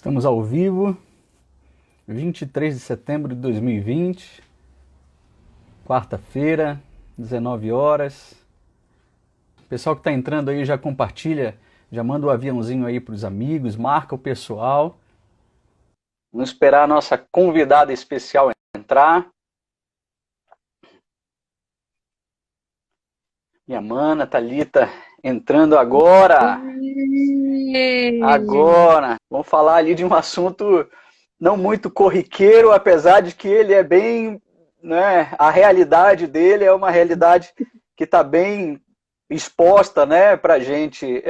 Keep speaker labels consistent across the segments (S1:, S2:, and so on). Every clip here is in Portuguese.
S1: Estamos ao vivo, 23 de setembro de 2020, quarta-feira, 19 horas. O pessoal que está entrando aí já compartilha, já manda o aviãozinho aí para os amigos, marca o pessoal. Vamos esperar a nossa convidada especial entrar. Minha mana, Thalita, entrando agora. Agora, vamos falar ali de um assunto não muito corriqueiro, apesar de que ele é bem, né, a realidade dele é uma realidade que está bem exposta, né, para a gente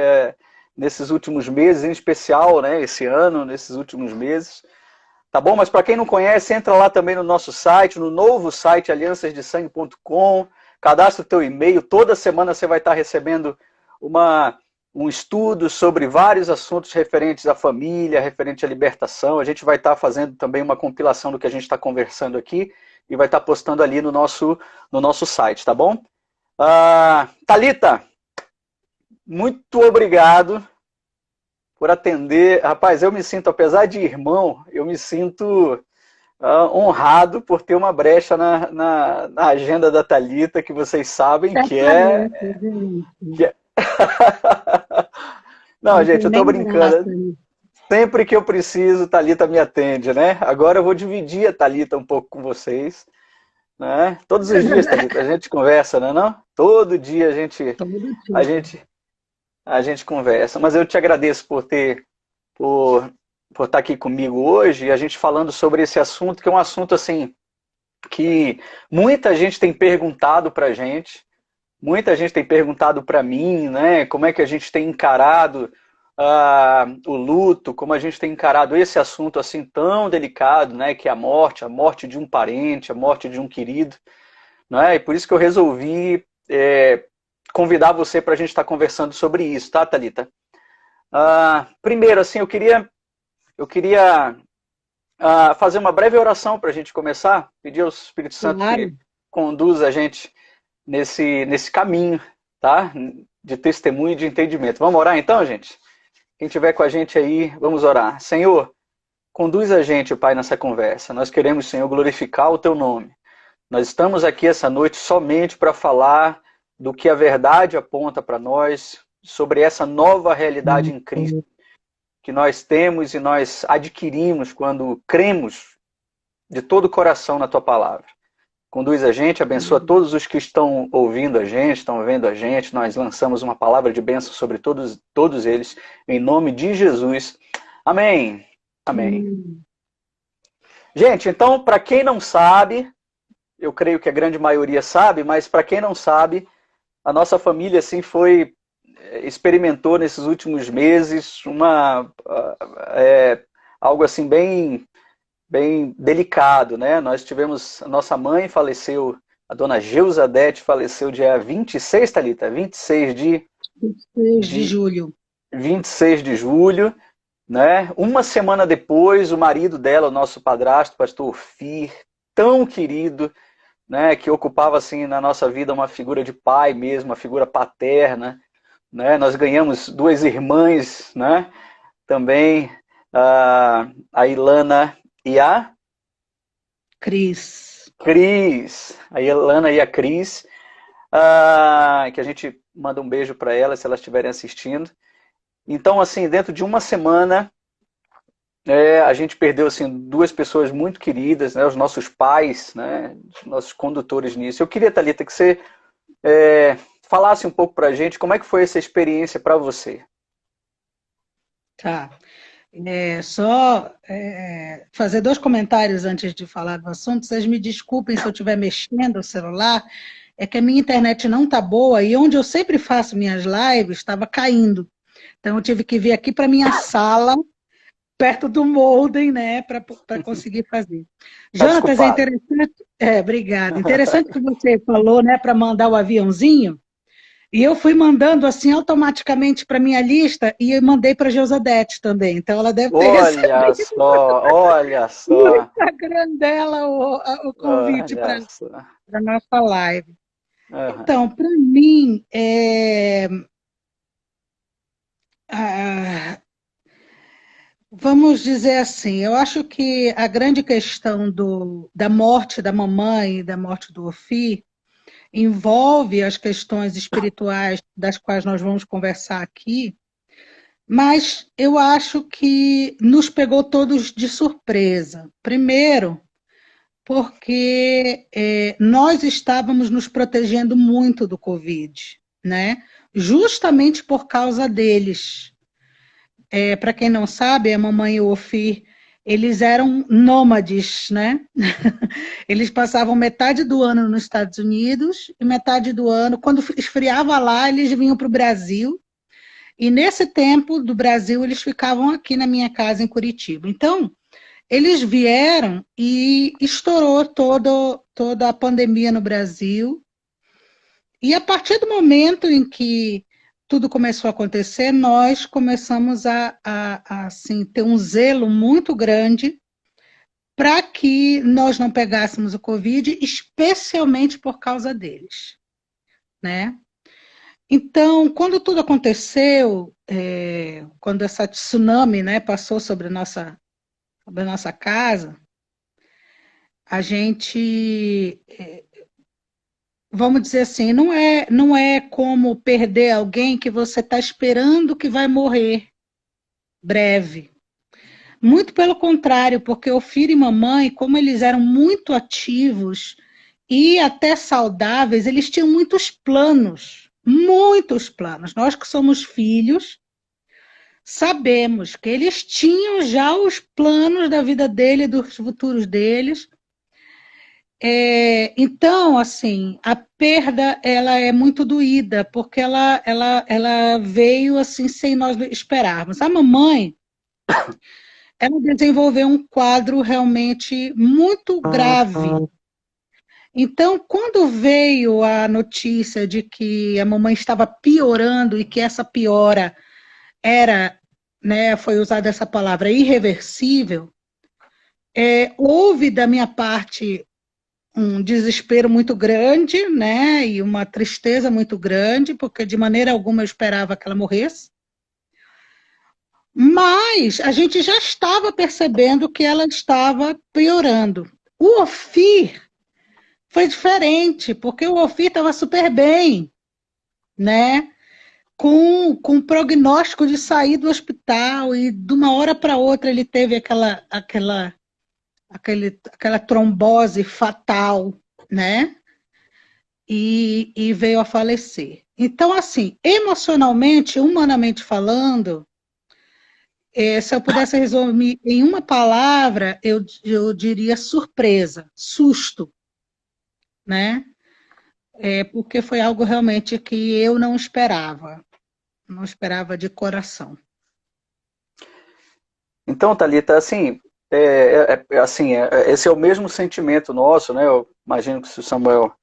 S1: nesses últimos meses, em especial, né, esse ano, nesses últimos meses. Tá bom? Mas para quem não conhece, entra lá também no nosso site, no novo site aliançasdesangue.com, cadastra o teu e-mail, toda semana você vai estar recebendo um estudo sobre vários assuntos referentes à família, referente à libertação. A gente vai estar fazendo também uma compilação do que a gente está conversando aqui e vai estar postando ali no nosso site, tá bom? Thalita, muito obrigado por atender. Rapaz, eu me sinto, apesar de irmão, eu me sinto honrado por ter uma brecha na agenda da Thalita, que vocês sabem que é...
S2: Certamente, gente.
S1: Que é... Não,
S2: Não
S1: gente,
S2: tem
S1: eu tô
S2: nem graça
S1: brincando.
S2: nisso.
S1: Sempre que eu preciso, Thalita me atende, né? Agora eu vou dividir a Thalita um pouco com vocês, né? Todos os dias, Thalita, a gente conversa, né, não? Todo dia
S2: Todo
S1: a
S2: dia.
S1: gente, a gente conversa. Mas eu te agradeço por, por estar aqui comigo hoje e a gente falando sobre esse assunto, que é um assunto assim que muita gente tem perguntado pra gente. Muita gente tem perguntado para mim, né, como é que a gente tem encarado o luto, como a gente tem encarado esse assunto assim tão delicado, né, que é a morte de um parente, a morte de um querido, né, e por isso que eu resolvi convidar você para a gente estar conversando sobre isso, tá, Thalita? Primeiro, assim, eu queria fazer uma breve oração para a gente começar, pedir ao Espírito Santo
S2: Claro.
S1: que conduza a gente nesse caminho, tá? De testemunho e de entendimento. Vamos orar então, gente? Quem estiver com a gente aí, vamos orar. Senhor, conduz a gente, Pai, nessa conversa. Nós queremos, Senhor, glorificar o Teu nome. Nós estamos aqui essa noite somente para falar do que a verdade aponta para nós, sobre essa nova realidade em Cristo que nós temos e nós adquirimos quando cremos de todo o coração na Tua palavra. Conduz a gente, abençoa todos os que estão ouvindo a gente, estão vendo a gente. Nós lançamos uma palavra de bênção sobre todos eles, em nome de Jesus. Amém. Amém. Gente, então, para quem não sabe, eu creio que a grande maioria sabe, mas para quem não sabe, a nossa família assim experimentou nesses últimos meses algo assim bem delicado, né? Nós tivemos, a nossa mãe faleceu, a dona Geusadete faleceu dia 26, Thalita, 26
S2: 6 de
S1: de,
S2: julho.
S1: 26 de julho, né? Uma semana depois, o marido dela, o nosso padrasto, pastor Fir, tão querido, né? Que ocupava, assim, na nossa vida uma figura de pai mesmo, uma figura paterna, né? Nós ganhamos duas irmãs, né? Também, a Ilana e a
S2: Cris.
S1: Cris, a Ilana e a Cris, que a gente manda um beijo para elas se elas estiverem assistindo. Então, assim, dentro de uma semana, a gente perdeu assim duas pessoas muito queridas, né, os nossos pais, né, os nossos condutores nisso. Eu queria, Thalita, que você falasse um pouco para a gente como é que foi essa experiência para você.
S2: Tá. Só fazer dois comentários antes de falar do assunto. Vocês me desculpem se eu estiver mexendo o celular, é que a minha internet não está boa e onde eu sempre faço minhas lives estava caindo. Então eu tive que vir aqui para minha sala, perto do modem, né, para conseguir fazer.
S1: Tá
S2: Jonatas, é
S1: desculpado.
S2: interessante, obrigada. Interessante que você falou, né, para mandar o aviãozinho, e eu fui mandando assim automaticamente para minha lista e eu mandei para a Geusadete também. Então ela deve ter
S1: Olha
S2: recebido
S1: só, olha
S2: no
S1: só,
S2: Instagram dela o convite para
S1: olha só.
S2: a nossa live.
S1: Uhum.
S2: Então, para mim, ah, Vamos dizer assim, eu acho que a grande questão da morte da mamãe e da morte do Ofi envolve as questões espirituais das quais nós vamos conversar aqui, mas eu acho que nos pegou todos de surpresa. Primeiro, porque nós estávamos nos protegendo muito do Covid, né? Justamente por causa deles. Para quem não sabe, a mamãe e o Ofir, eles eram nômades, né? Eles passavam metade do ano nos Estados Unidos e metade do ano, quando esfriava lá, eles vinham para o Brasil. E nesse tempo do Brasil, eles ficavam aqui na minha casa em Curitiba. Então, eles vieram e estourou toda a pandemia no Brasil. E a partir do momento em que tudo começou a acontecer, nós começamos a assim, ter um zelo muito grande para que nós não pegássemos o Covid, especialmente por causa deles, né? Então, quando tudo aconteceu, quando essa tsunami, né, passou sobre a nossa casa, a gente, vamos dizer assim, não é como perder alguém que você está esperando que vai morrer breve. Muito pelo contrário, porque o filho e mamãe, como eles eram muito ativos e até saudáveis, eles tinham muitos planos, muitos planos. Nós que somos filhos, sabemos que eles tinham já os planos da vida dele, dos futuros deles. Então, assim, a perda ela é muito doída, porque ela veio assim sem nós esperarmos. A mamãe, ela desenvolveu um quadro realmente muito grave. Então, quando veio a notícia de que a mamãe estava piorando e que essa piora era, né, foi usada essa palavra, irreversível, houve da minha parte um desespero muito grande, né, e uma tristeza muito grande, porque de maneira alguma eu esperava que ela morresse. Mas a gente já estava percebendo que ela estava piorando. O Ofir foi diferente, porque o Ofir estava super bem, né? Com prognóstico de sair do hospital, e de uma hora para outra ele teve aquela trombose fatal, né? E veio a falecer. Então, assim, emocionalmente, humanamente falando, se eu pudesse resumir em uma palavra, eu diria surpresa, susto, né? Porque foi algo realmente que eu não esperava de coração.
S1: Então, Thalita, assim, esse é o mesmo sentimento nosso, né? Eu imagino que se o Samuel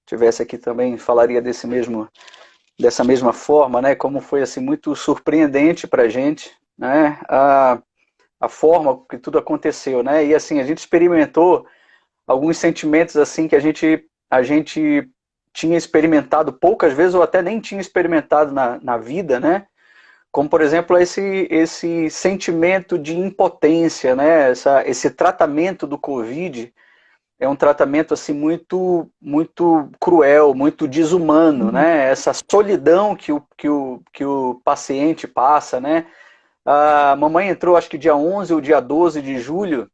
S1: tivesse aqui também falaria dessa mesma forma, né? Como foi assim muito surpreendente para a gente, né? A forma que tudo aconteceu, né? E assim a gente experimentou alguns sentimentos assim que a gente tinha experimentado poucas vezes ou até nem tinha experimentado na vida, né? Como, por exemplo, esse sentimento de impotência, né? Esse tratamento do Covid é um tratamento assim muito cruel, muito desumano, né? Essa solidão que o paciente passa, né? A mamãe entrou, acho que dia 11 ou dia 12 de julho,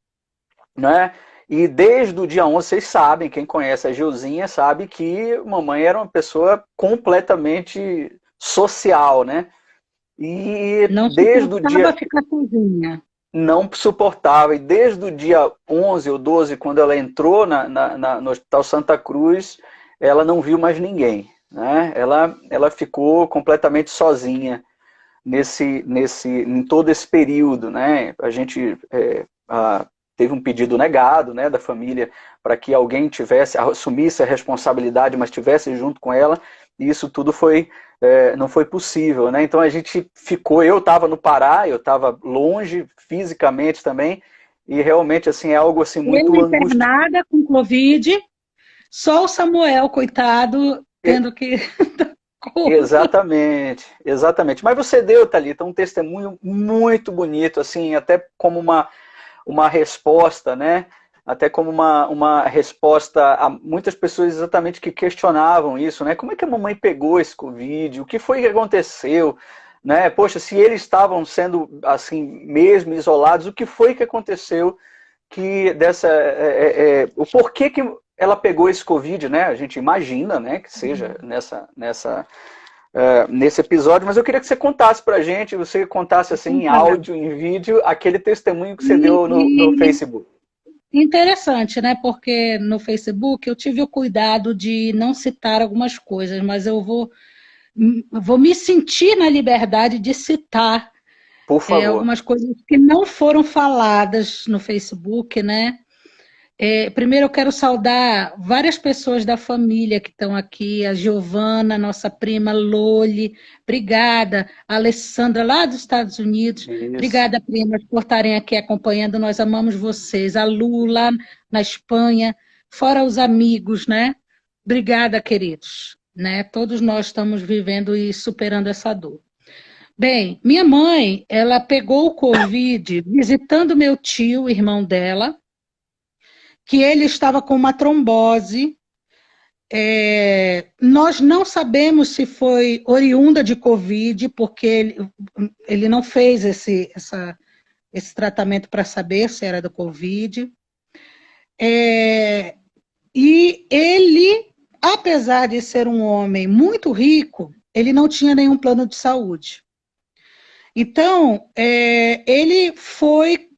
S1: né? E desde o dia 11, vocês sabem, quem conhece a Gilzinha sabe que mamãe era uma pessoa completamente social, né? E
S2: Não
S1: desde o dia...
S2: suportava ficar sozinha.
S1: Não suportava, e desde o dia 11 ou 12, quando ela entrou no Hospital Santa Cruz, ela não viu mais ninguém, né? Ela ficou completamente sozinha em todo esse período, né? A gente teve um pedido negado, né, da família para que alguém assumisse a responsabilidade, mas estivesse junto com ela, e isso tudo não foi possível, né? Então a gente ficou, eu estava no Pará, eu estava longe fisicamente também, e realmente assim é algo assim muito
S2: Eu
S1: angustiante.
S2: internada com Covid, só o Samuel, coitado, tendo que
S1: Exatamente, exatamente. Mas você deu, Thalita, um testemunho muito bonito, assim, até como uma resposta, né? Até como uma resposta a muitas pessoas exatamente que questionavam isso, né? Como é que a mamãe pegou esse Covid? O que foi que aconteceu? Né? Poxa, se eles estavam sendo assim mesmo isolados, o que foi que aconteceu que o porquê que ela pegou esse Covid, né? A gente imagina, né, que seja nesse episódio, mas eu queria que você contasse pra gente, você contasse assim em áudio, em vídeo, aquele testemunho que você deu no Facebook.
S2: Interessante, né? Porque no Facebook eu tive o cuidado de não citar algumas coisas, mas eu vou me sentir na liberdade de citar
S1: Por favor.
S2: algumas coisas que não foram faladas no Facebook, né? Primeiro eu quero saudar várias pessoas da família que estão aqui, a Giovana, nossa prima Loli, obrigada, a Alessandra lá dos Estados Unidos,
S1: Isso.
S2: obrigada, primas, por estarem aqui acompanhando, nós amamos vocês, a Lu lá na Espanha, fora os amigos, né? Obrigada, queridos, né? Todos nós estamos vivendo e superando essa dor. Bem, minha mãe, ela pegou o Covid visitando meu tio, irmão dela, que ele estava com uma trombose. Nós não sabemos se foi oriunda de Covid, porque ele não fez esse tratamento para saber se era do Covid. E ele, apesar de ser um homem muito rico, ele não tinha nenhum plano de saúde. Então, ele foi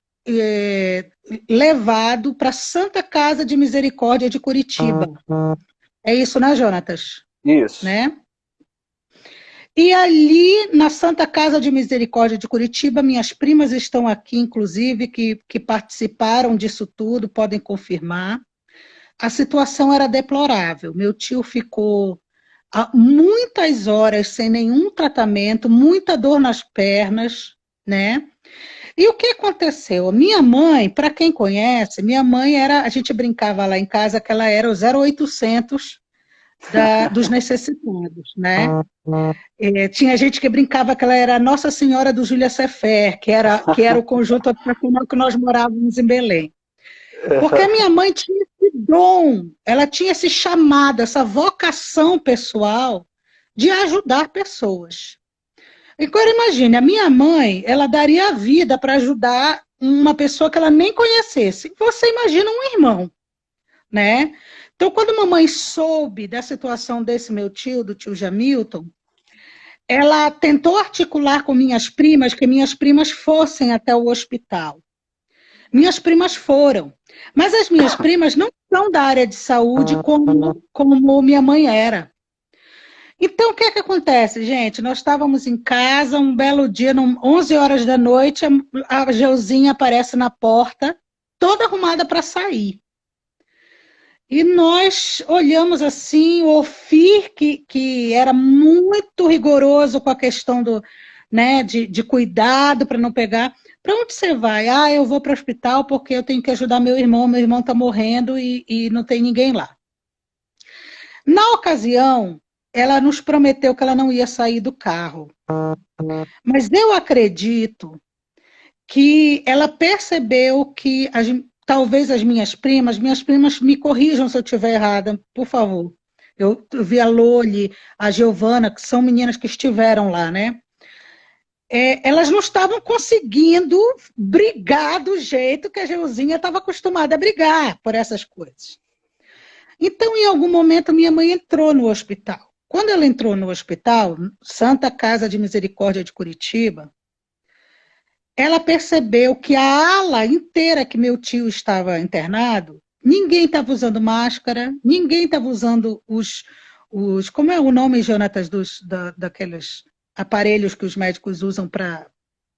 S2: levado para a Santa Casa de Misericórdia de Curitiba. É isso, né, Jonatas?
S1: Isso.
S2: Né? E ali, na Santa Casa de Misericórdia de Curitiba, minhas primas estão aqui, inclusive, que participaram disso tudo, podem confirmar. A situação era deplorável. Meu tio ficou muitas horas sem nenhum tratamento, muita dor nas pernas, né? E o que aconteceu? Minha mãe, para quem conhece, minha mãe a gente brincava lá em casa que ela era o 0800 dos necessitados, né? Tinha gente que brincava que ela era a Nossa Senhora do Júlia Sefer, que era o conjunto habitacional que nós morávamos em Belém. Porque a minha mãe tinha esse dom, ela tinha esse chamado, essa vocação pessoal de ajudar pessoas. Agora imagine, a minha mãe, ela daria a vida para ajudar uma pessoa que ela nem conhecesse. Você imagina um irmão, né? Então, quando a mamãe soube da situação desse meu tio, do tio Jamilton, ela tentou articular com minhas primas que minhas primas fossem até o hospital. Minhas primas foram, mas as minhas primas não são da área de saúde como minha mãe era. Então, o que é que acontece, gente? Nós estávamos em casa, um belo dia, 11 horas da noite, a Geuzinha aparece na porta, toda arrumada para sair. E nós olhamos assim, o Ofir, que era muito rigoroso com a questão de cuidado para não pegar. Para onde você vai? Eu vou para o hospital porque eu tenho que ajudar meu irmão está morrendo e não tem ninguém lá. Na ocasião, ela nos prometeu que ela não ia sair do carro. Mas eu acredito que ela percebeu que talvez as minhas primas me corrijam se eu estiver errada, por favor. Eu vi a Loli, a Giovana, que são meninas que estiveram lá, né? Elas não estavam conseguindo brigar do jeito que a Geuzinha estava acostumada a brigar por essas coisas. Então, em algum momento, minha mãe entrou no hospital. Quando ela entrou no hospital, Santa Casa de Misericórdia de Curitiba, ela percebeu que a ala inteira que meu tio estava internado, ninguém estava usando máscara, ninguém estava usando como é o nome, Jonatas, daqueles aparelhos que os médicos usam para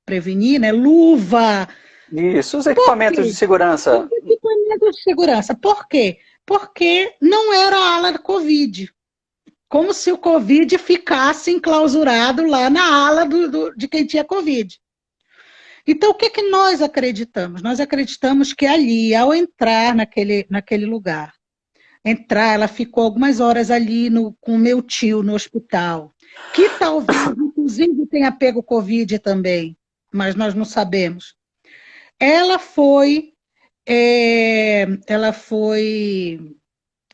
S2: prevenir, né? Luva.
S1: Isso, os equipamentos de segurança.
S2: Os equipamentos de segurança. Por quê? Porque não era a ala da Covid. Como se o Covid ficasse enclausurado lá na ala de quem tinha Covid. Então, o que nós acreditamos? Nós acreditamos que ali, ao entrar naquele lugar, entrar, ela ficou algumas horas ali com o meu tio no hospital, que talvez, inclusive, tenha pego Covid também, mas nós não sabemos. Ela foi, ela foi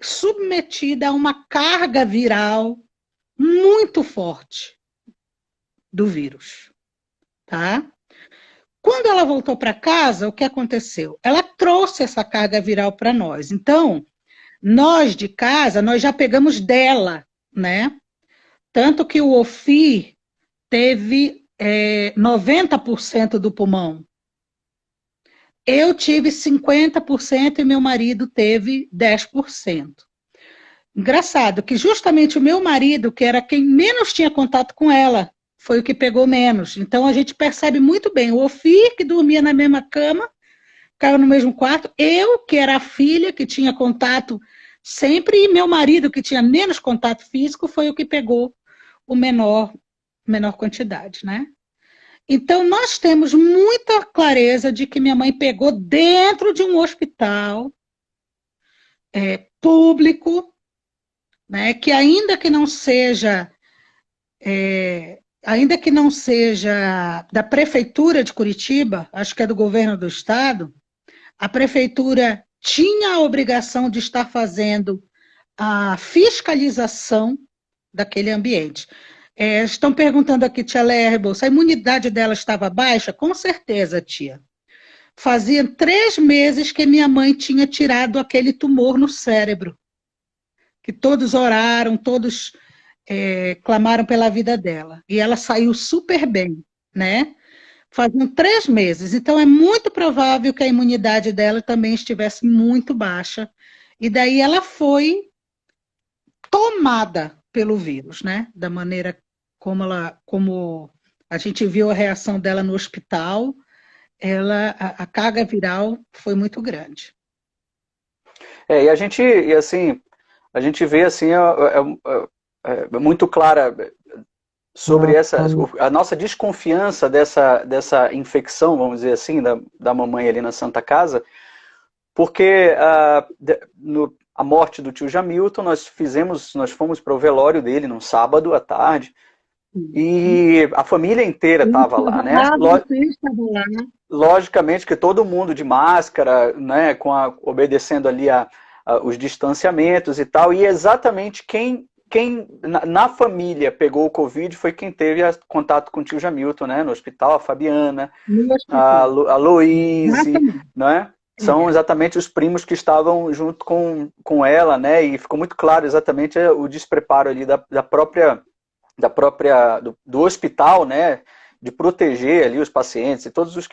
S2: submetida a uma carga viral muito forte do vírus, tá? Quando ela voltou para casa, o que aconteceu? Ela trouxe essa carga viral para nós. Então, nós de casa, nós já pegamos dela, né? Tanto que o Ofi teve 90% do pulmão. Eu tive 50% e meu marido teve 10%. Engraçado que justamente o meu marido, que era quem menos tinha contato com ela, foi o que pegou menos. Então a gente percebe muito bem. O Ofi, que dormia na mesma cama, caiu no mesmo quarto. Eu, que era a filha, que tinha contato sempre, e meu marido, que tinha menos contato físico, foi o que pegou o menor quantidade, né? Então, nós temos muita clareza de que minha mãe pegou dentro de um hospital público, né, que ainda que não seja da prefeitura de Curitiba, acho que é do governo do estado, a prefeitura tinha a obrigação de estar fazendo a fiscalização daquele ambiente. Estão perguntando aqui, tia Lerbo, se a imunidade dela estava baixa? Com certeza, tia. Fazia 3 meses que minha mãe tinha tirado aquele tumor no cérebro, que todos oraram, todos clamaram pela vida dela. E ela saiu super bem, né? Faziam 3 meses. Então, é muito provável que a imunidade dela também estivesse muito baixa. E daí ela foi tomada pelo vírus, né? Da maneira como a gente viu a reação dela no hospital, a carga viral foi muito grande.
S1: E a gente vê assim, muito clara sobre a nossa desconfiança dessa infecção, vamos dizer assim, da mamãe ali na Santa Casa, porque a morte do tio Jamilton, nós fomos para o velório dele num sábado à tarde, e a família inteira estava lá, né? Logicamente que todo mundo de máscara, né, obedecendo ali os distanciamentos e tal, e exatamente quem na família pegou o Covid foi quem teve contato com o tio Jamilton, né, no hospital, a Fabiana, a Loise, né? São exatamente os primos que estavam junto com ela, né? E ficou muito claro exatamente o despreparo ali do hospital, né? De proteger ali os pacientes e todos os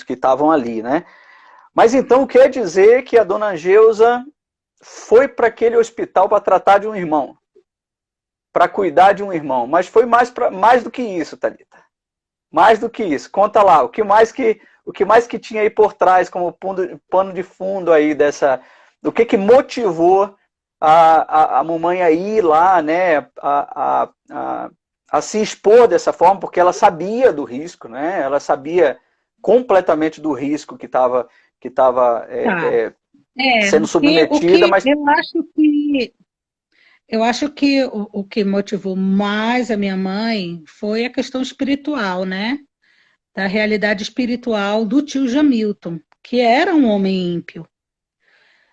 S1: que estavam ali, né? Mas então quer dizer que a dona Geusa foi para aquele hospital para tratar de um irmão, para cuidar de um irmão, mas foi mais do que isso, Thalita. Mais do que isso. Conta lá, o que mais que tinha aí por trás como pano de fundo aí o que motivou a mamãe a ir lá, né, a se expor dessa forma, porque ela sabia do risco, né? Ela sabia completamente do risco que estava sendo submetida, mas
S2: eu acho que o que motivou mais a minha mãe foi a questão espiritual, né? Da realidade espiritual do tio Jamilton, que era um homem ímpio,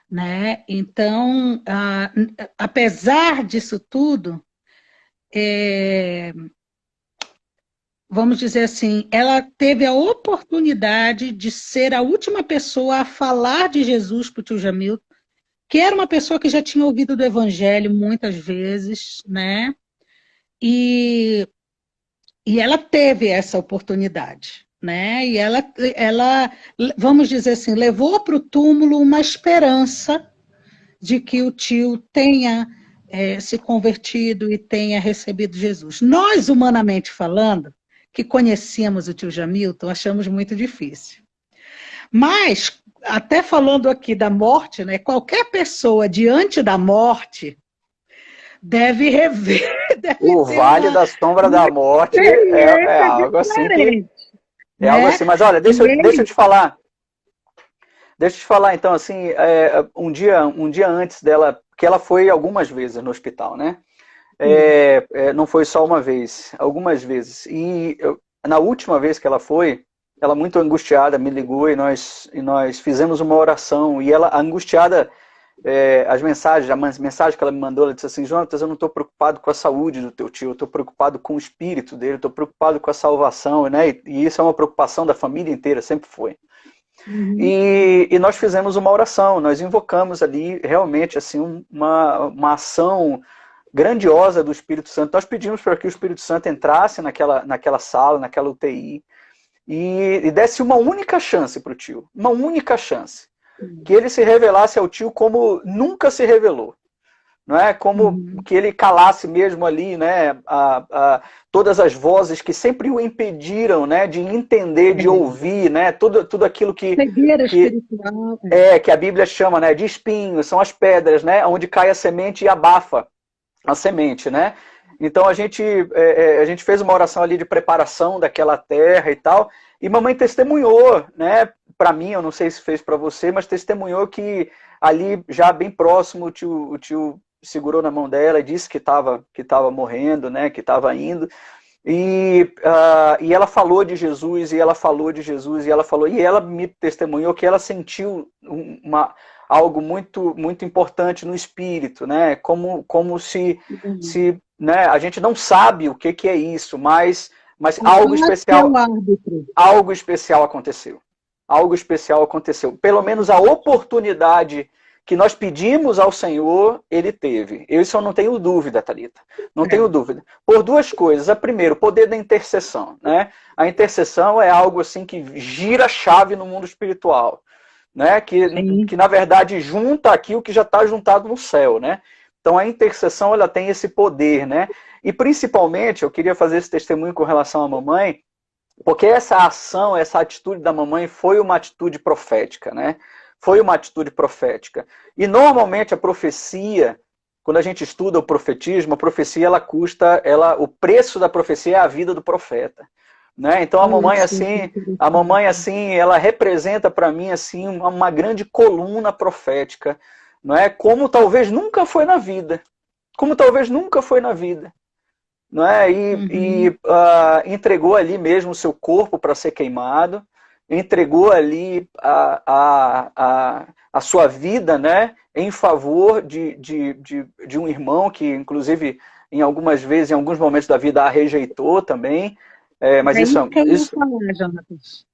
S2: né? Então, apesar disso tudo, vamos dizer assim, ela teve a oportunidade de ser a última pessoa a falar de Jesus para o tio Jamilton, que era uma pessoa que já tinha ouvido do Evangelho muitas vezes, né? E ela teve essa oportunidade, né? E ela, vamos dizer assim, levou para o túmulo uma esperança de que o tio tenha se convertido e tenha recebido Jesus. Nós, humanamente falando, que conhecíamos o tio Jamilton, achamos muito difícil. Mas, até falando aqui da morte, né, qualquer pessoa diante da morte deve rever.
S1: O Vale da Sombra da Morte é algo assim que. É algo assim, mas olha, deixa eu te falar. Deixa eu te falar, então, assim, um dia antes dela, que ela foi algumas vezes no hospital, né? Não foi só uma vez, algumas vezes. Na última vez que ela foi, ela muito angustiada me ligou e nós fizemos uma oração. E ela, angustiada, as mensagens, a mensagem que ela me mandou, ela disse assim: Jonatas, eu não estou preocupado com a saúde do teu tio, eu estou preocupado com o espírito dele, estou preocupado com a salvação, né? E isso é uma preocupação da família inteira, sempre foi.
S2: Uhum.
S1: E nós fizemos uma oração, nós invocamos ali realmente assim uma ação grandiosa do Espírito Santo. Nós pedimos para que o Espírito Santo entrasse naquela sala, naquela UTI, e desse uma única chance para o tio, uma única chance. Que ele se revelasse ao tio como nunca se revelou. Não é? Como que ele calasse mesmo ali, né, todas as vozes que sempre o impediram, né, de entender, de ouvir, né, tudo aquilo
S2: cegueira espiritual.
S1: Que a Bíblia chama, né, de espinhos, são as pedras, né, onde cai a semente e abafa a semente, né? Então a gente fez uma oração ali de preparação daquela terra e tal, e mamãe testemunhou, né, para mim, eu não sei se fez para você, mas testemunhou que ali já bem próximo o tio segurou na mão dela e disse que estava morrendo, né, que estava indo. E ela falou de Jesus, e ela falou de Jesus, e ela me testemunhou que ela sentiu algo muito, muito importante no espírito, né? Como se né, a gente não sabe o que é isso, mas algo especial aconteceu. Algo especial aconteceu. Pelo menos a oportunidade que nós pedimos ao Senhor, ele teve. Isso eu não tenho dúvida, Thalita. Não tenho dúvida. Por duas coisas. A primeira, o poder da intercessão, né? A intercessão é algo assim que gira a chave no mundo espiritual, né? Que na verdade junta aquilo que já está juntado no céu, né? Então a intercessão, ela tem esse poder, né? E principalmente, eu queria fazer esse testemunho com relação à mamãe, porque essa ação, essa atitude da mamãe foi uma atitude profética, né? Foi uma atitude profética. E normalmente a profecia, quando a gente estuda o profetismo, a profecia o preço da profecia é a vida do profeta, né? Então a mamãe assim, ela representa para mim assim uma grande coluna profética, não é? Como talvez nunca foi na vida. Como talvez nunca foi na vida. Não é? Entregou ali mesmo o seu corpo para ser queimado, entregou ali a sua vida, né, em favor de um irmão que, inclusive, em algumas vezes, em alguns momentos da vida, a rejeitou também. Mas
S2: isso que eu ia falar, Jonatas.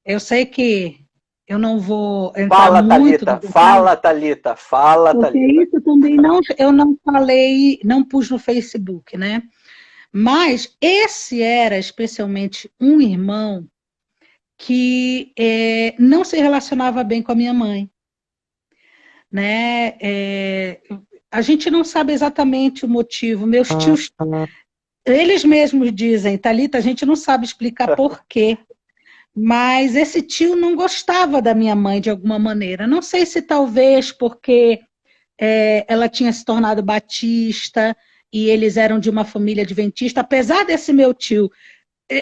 S2: Eu sei que eu não vou entrar muito...
S1: Fala, Thalita.
S2: Isso também eu não falei, não pus no Facebook, né? Mas esse era especialmente um irmão que não se relacionava bem com a minha mãe, né? A gente não sabe exatamente o motivo. Meus tios, eles mesmos dizem, Thalita, a gente não sabe explicar por quê, mas esse tio não gostava da minha mãe de alguma maneira. Não sei se talvez porque ela tinha se tornado batista e eles eram de uma família adventista, apesar desse meu tio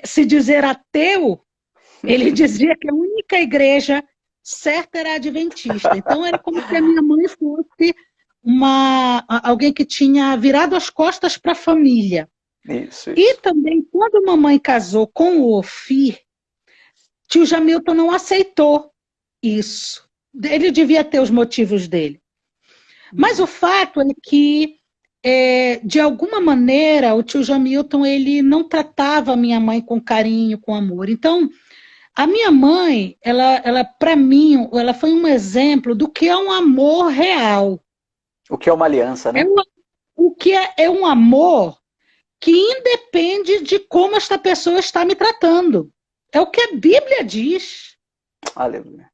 S2: se dizer ateu, ele dizia que a única igreja certa era adventista. Então, era como se a minha mãe fosse alguém que tinha virado as costas para a família.
S1: Isso.
S2: E também, quando a mamãe casou com o Ofir, tio Jamilton não aceitou isso. Ele devia ter os motivos dele. Mas o fato é que, de alguma maneira, o tio Jamilton ele não tratava a minha mãe com carinho, com amor. Então, a minha mãe, ela para mim, ela foi um exemplo do que é um amor real.
S1: O que é uma aliança, né?
S2: O que é um amor que independe de como esta pessoa está me tratando. É o que a Bíblia diz.
S1: Aleluia.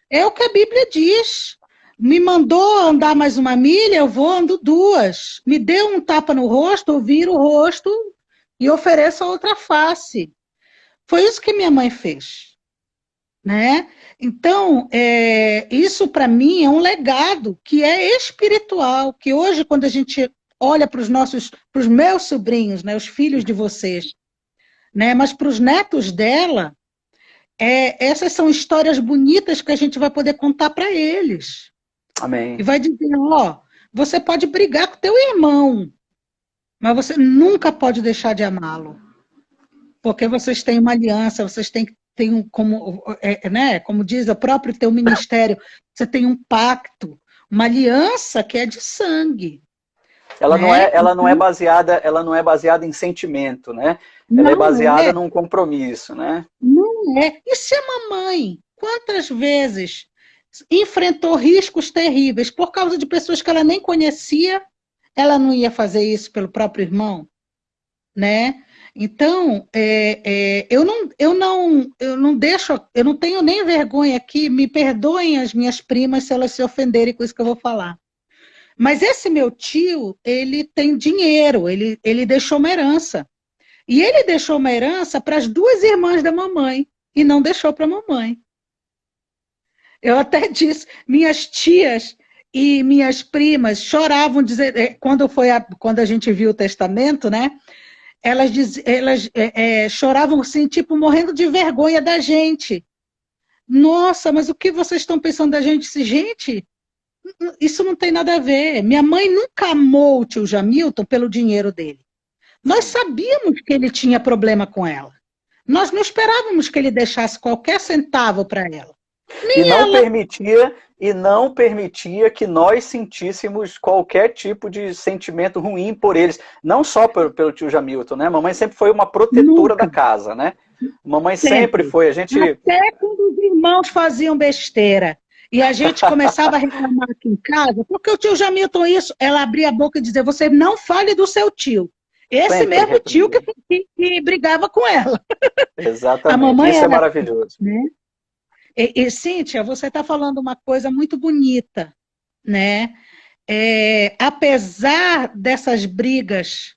S2: É o que a Bíblia diz. Me mandou andar mais uma milha, eu vou, ando 2. Me deu um tapa no rosto, eu viro o rosto e ofereço a outra face. Foi isso que minha mãe fez, né? Então, isso para mim é um legado que é espiritual, que hoje, quando a gente olha para os meus sobrinhos, né, os filhos de vocês, né, mas para os netos dela, essas são histórias bonitas que a gente vai poder contar para eles.
S1: Amém.
S2: E vai dizer, ó, você pode brigar com teu irmão, mas você nunca pode deixar de amá-lo. Porque vocês têm uma aliança, vocês têm né, como diz o próprio teu ministério, você tem um pacto, uma aliança que é de sangue.
S1: Ela não é baseada em sentimento, né? Ela é baseada num compromisso, né?
S2: Não é. E se a mamãe, quantas vezes enfrentou riscos terríveis por causa de pessoas que ela nem conhecia, ela não ia fazer isso pelo próprio irmão, né? Então, eu não deixo, eu não tenho nem vergonha aqui, me perdoem as minhas primas se elas se ofenderem com isso que eu vou falar. Mas esse meu tio, ele tem dinheiro, ele deixou uma herança. E ele deixou uma herança para as duas irmãs da mamãe, e não deixou para a mamãe. Eu até disse, minhas tias e minhas primas choravam, quando a gente viu o testamento, né? Elas choravam assim, tipo, morrendo de vergonha da gente. Nossa, mas o que vocês estão pensando da gente? Gente, isso não tem nada a ver. Minha mãe nunca amou o tio Jamilton pelo dinheiro dele. Nós sabíamos que ele tinha problema com ela. Nós não esperávamos que ele deixasse qualquer centavo para ela.
S1: E não permitia que nós sentíssemos qualquer tipo de sentimento ruim por eles. Não só pelo tio Jamilton, né? Mamãe sempre foi uma protetora da casa, né? Mamãe sempre foi.
S2: Até quando os irmãos faziam besteira e a gente começava a reclamar aqui em casa, porque o tio Jamilton ela abria a boca e dizia, você não fale do seu tio. Esse sempre mesmo tio que brigava com ela.
S1: Exatamente, a mamãe isso é maravilhoso.
S2: Né? Cíntia, você está falando uma coisa muito bonita, né? Apesar dessas brigas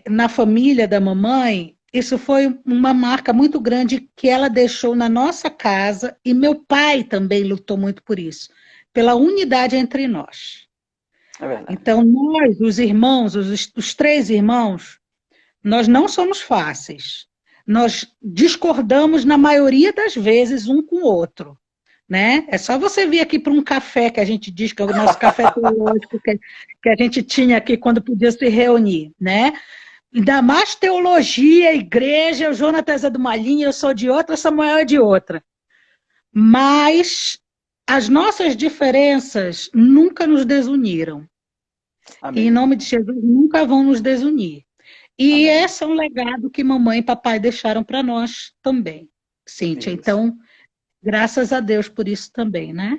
S2: na família da mamãe, isso foi uma marca muito grande que ela deixou na nossa casa, e meu pai também lutou muito por isso, pela unidade entre nós.
S1: É verdade.
S2: Então, nós, os irmãos, os três irmãos, nós não somos fáceis. Nós discordamos na maioria das vezes um com o outro, né? É só você vir aqui para um café que a gente diz que é o nosso café teológico que a gente tinha aqui quando podia se reunir, né? Ainda mais teologia, igreja, o Jonatas é de uma linha, eu sou de outra, Samuel é de outra. Mas as nossas diferenças nunca nos desuniram. Amém. E em nome de Jesus, nunca vão nos desunir. E amém. Esse é um legado que mamãe e papai deixaram para nós também, Cíntia. Isso. Então, graças a Deus por isso também, né?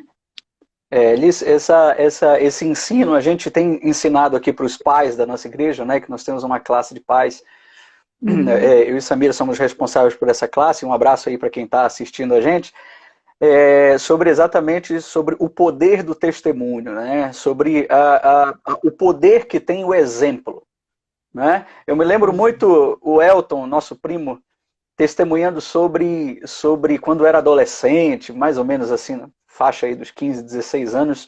S1: Liz, esse ensino a gente tem ensinado aqui para os pais da nossa igreja, né? Que nós temos uma classe de pais. Uhum. Eu e Samira somos responsáveis por essa classe. Um abraço aí para quem está assistindo a gente. Exatamente sobre o poder do testemunho, né? Sobre o poder que tem o exemplo. Né? Eu me lembro muito o Elton, nosso primo, testemunhando sobre quando era adolescente, mais ou menos assim, na faixa aí dos 15, 16 anos,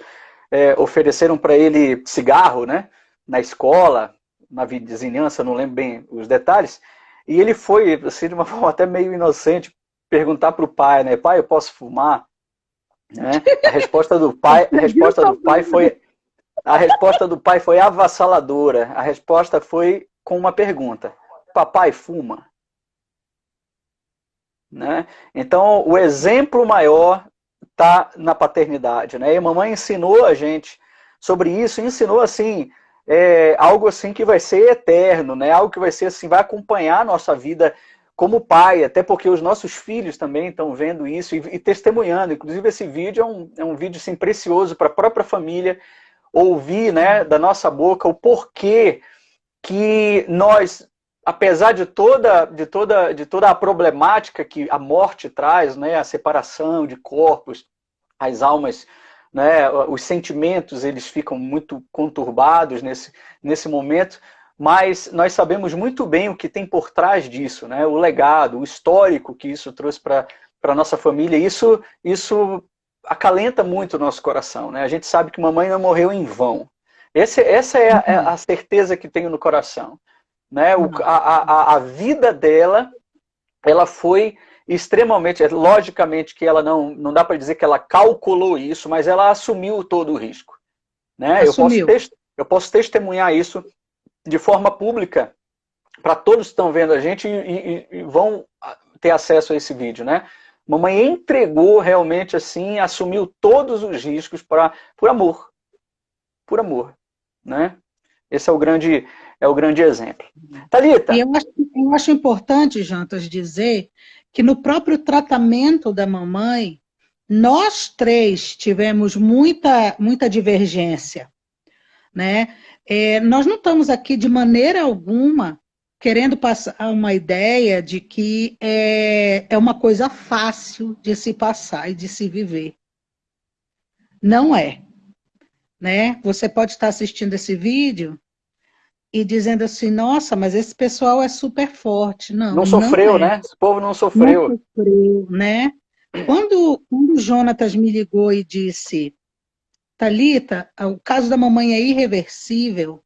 S1: ofereceram para ele cigarro, né? Na escola, na vizinhança, não lembro bem os detalhes, e ele foi, assim, de uma forma até meio inocente, perguntar para o pai, né? Pai, eu posso fumar? Né? A resposta do pai foi avassaladora. A resposta foi com uma pergunta: papai fuma? Né? Então, o exemplo maior está na paternidade, né? E a mamãe ensinou a gente sobre isso, ensinou assim, algo assim que vai ser eterno, né? Algo que vai ser assim, vai acompanhar a nossa vida como pai, até porque os nossos filhos também estão vendo isso e testemunhando. Inclusive, esse vídeo é um vídeo assim, precioso para a própria família ouvir, né, da nossa boca o porquê que nós, apesar de toda a problemática que a morte traz, né, a separação de corpos, as almas, né, os sentimentos, eles ficam muito conturbados nesse momento, mas nós sabemos muito bem o que tem por trás disso, né? O legado, o histórico que isso trouxe para a nossa família. Isso acalenta muito o nosso coração, né? A gente sabe que mamãe não morreu em vão. Essa é a certeza que tenho no coração. Né? A vida dela, ela foi extremamente, logicamente que ela não dá para dizer que ela calculou isso, mas ela assumiu todo o risco, né?
S2: Assumiu.
S1: Eu posso testemunhar isso de forma pública para todos que estão vendo a gente e vão ter acesso a esse vídeo, né? Mamãe entregou realmente assim, assumiu todos os riscos por amor, né? Esse é o grande exemplo. Thalita.
S2: E eu acho importante, Jantas, dizer que no próprio tratamento da mamãe, nós três tivemos muita divergência, né? Nós não estamos aqui de maneira alguma querendo passar uma ideia de que é uma coisa fácil de se passar e de se viver. Não é, né? Você pode estar assistindo esse vídeo e dizendo assim, nossa, mas esse pessoal é super forte. Não
S1: sofreu,
S2: é.
S1: né? Esse povo não
S2: Não
S1: sofreu.
S2: sofreu, né? Quando o Jonatas me ligou e disse, Thalita, o caso da mamãe é irreversível,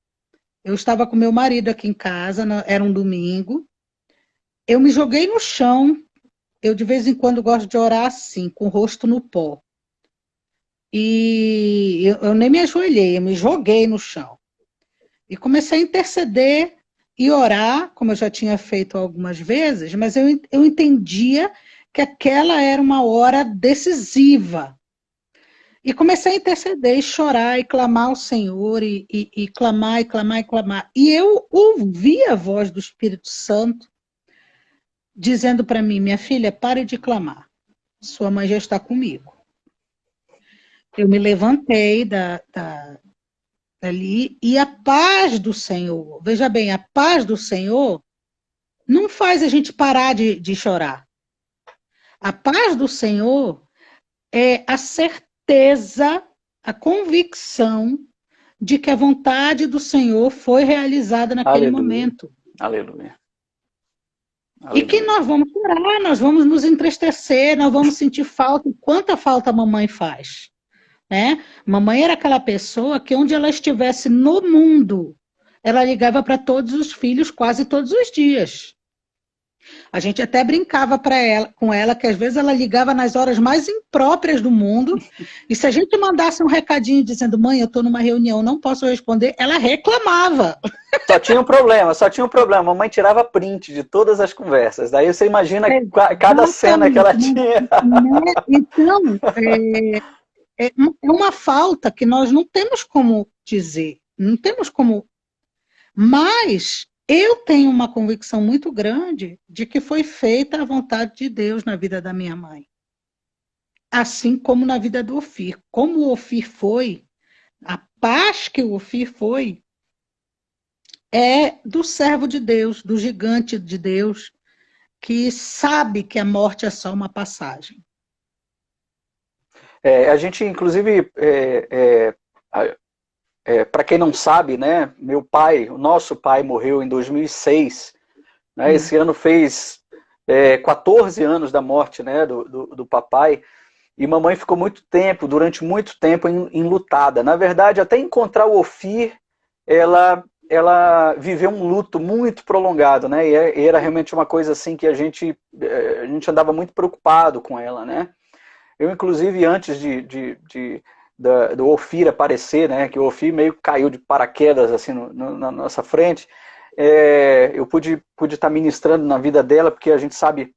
S2: eu estava com meu marido aqui em casa, era um domingo, eu me joguei no chão, eu de vez em quando gosto de orar assim, com o rosto no pó. E eu nem me ajoelhei, eu me joguei no chão. E comecei a interceder e orar, como eu já tinha feito algumas vezes, mas eu entendia que aquela era uma hora decisiva. E comecei a interceder, e chorar, e clamar ao Senhor, e clamar, e clamar, e clamar. E eu ouvi a voz do Espírito Santo dizendo para mim, minha filha, pare de clamar, sua mãe já está comigo. Eu me levantei dali, e a paz do Senhor, veja bem, a paz do Senhor não faz a gente parar de chorar. A paz do Senhor é a certeza, a convicção de que a vontade do Senhor foi realizada naquele
S1: Aleluia.
S2: momento.
S1: Aleluia.
S2: E que nós vamos chorar, nós vamos nos entristecer, nós vamos sentir falta, quanta falta a mamãe faz. Né? Mamãe era aquela pessoa que onde ela estivesse no mundo, ela ligava para todos os filhos quase todos os dias. A gente até brincava com ela que às vezes ela ligava nas horas mais impróprias do mundo, e se a gente mandasse um recadinho dizendo, mãe, eu estou numa reunião, não posso responder, ela reclamava.
S1: Só tinha um problema. Mamãe tirava print de todas as conversas. Daí você imagina cada cena que ela tinha.
S2: Então, é uma falta que nós não temos como dizer, não temos como. Mas eu tenho uma convicção muito grande de que foi feita a vontade de Deus na vida da minha mãe. Assim como na vida do Ofir. Como o Ofir foi, a paz que o Ofir foi, é do servo de Deus, do gigante de Deus, que sabe que a morte é só uma passagem.
S1: A gente, inclusive, para quem não sabe, né, o nosso pai morreu em 2006, né, esse ano fez 14 anos da morte, né, do papai, e mamãe ficou durante muito tempo enlutada. Na verdade, até encontrar o Ofir, ela viveu um luto muito prolongado, né, e era realmente uma coisa assim que a gente andava muito preocupado com ela, né. Eu, inclusive, antes do Ofir aparecer, né, que o Ofir meio que caiu de paraquedas assim, na nossa frente, eu pude estar ministrando na vida dela, porque a gente sabe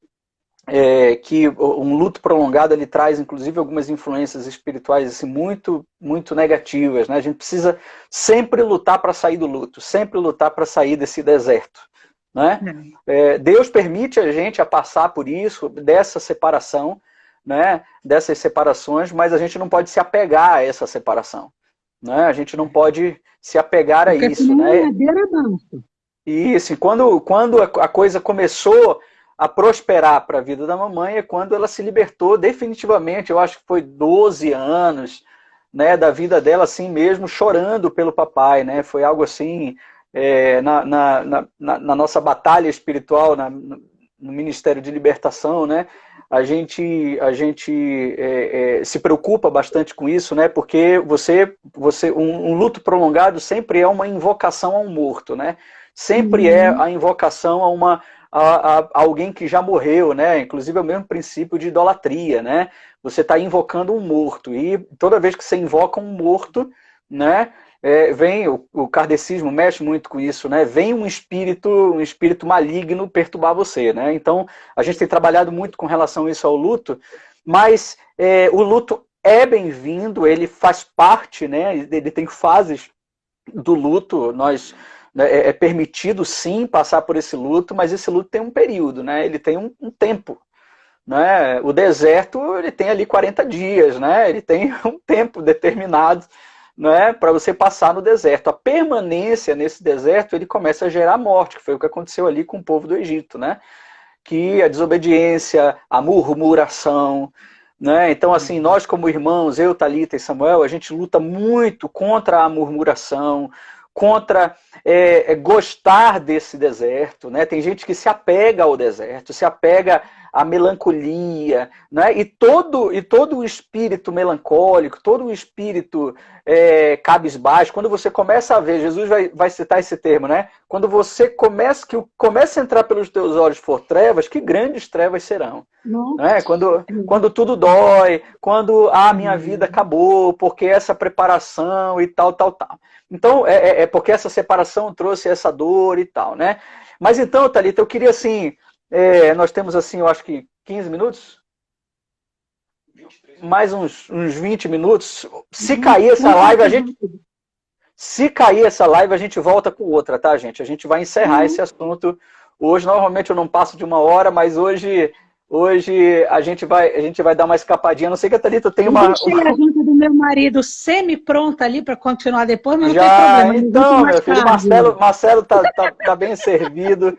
S1: que um luto prolongado ele traz, inclusive, algumas influências espirituais assim, muito, muito negativas. Né? A gente precisa sempre lutar para sair do luto, sempre lutar para sair desse deserto. Né? Deus permite a gente a passar por isso, dessa separação, né, dessas separações, mas a gente não pode se apegar a essa separação. Né? A gente não pode se apegar a isso. Né? E isso, quando a coisa começou a prosperar para a vida da mamãe, é quando ela se libertou definitivamente, eu acho que foi 12 anos, né, da vida dela assim mesmo, chorando pelo papai. Né? Foi algo assim, na nossa batalha espiritual, no Ministério de Libertação, né? A gente se preocupa bastante com isso, né? Porque um luto prolongado sempre é uma invocação a um morto, né? Sempre é a invocação a alguém que já morreu, né? Inclusive é o mesmo princípio de idolatria, né? Você está invocando um morto, e toda vez que você invoca um morto, né? Vem o kardecismo mexe muito com isso, né? Vem um espírito maligno perturbar você, né? Então a gente tem trabalhado muito com relação a isso ao luto, mas o luto é bem-vindo, ele faz parte, né? Ele tem fases do luto. Nós é permitido sim passar por esse luto, mas esse luto tem um período, né? Ele tem um tempo. Né? O deserto ele tem ali 40 dias, né? Ele tem um tempo determinado, né, para você passar no deserto. A permanência nesse deserto ele começa a gerar morte, que foi o que aconteceu ali com o povo do Egito, né? Que a desobediência, a murmuração, né? Então, assim, nós como irmãos, eu, Thalita e Samuel, a gente luta muito contra a murmuração, contra gostar desse deserto, né? Tem gente que se apega ao deserto, se apega à melancolia, né? E todo o espírito melancólico, todo o espírito cabisbaixo, quando você começa a ver, Jesus vai citar esse termo, né? Quando você começa a entrar pelos teus olhos for trevas, que grandes trevas serão. Né? Quando tudo dói, quando minha vida acabou, porque essa preparação e tal. Então, porque essa separação trouxe essa dor e tal, né? Mas então, Thalita, eu queria assim, nós temos assim, eu acho que 15 minutos? Mais uns 20 minutos. Se cair essa live, a gente volta com outra, tá, gente? A gente vai encerrar esse assunto hoje. Normalmente eu não passo de 1 hora, mas hoje a gente vai dar uma escapadinha. Não sei que a Thalita tem uma...
S2: Eu deixei a janta do meu marido semi-pronta ali para continuar depois, mas não
S1: Já,
S2: tem problema.
S1: então, meu filho, Marcelo tá bem servido.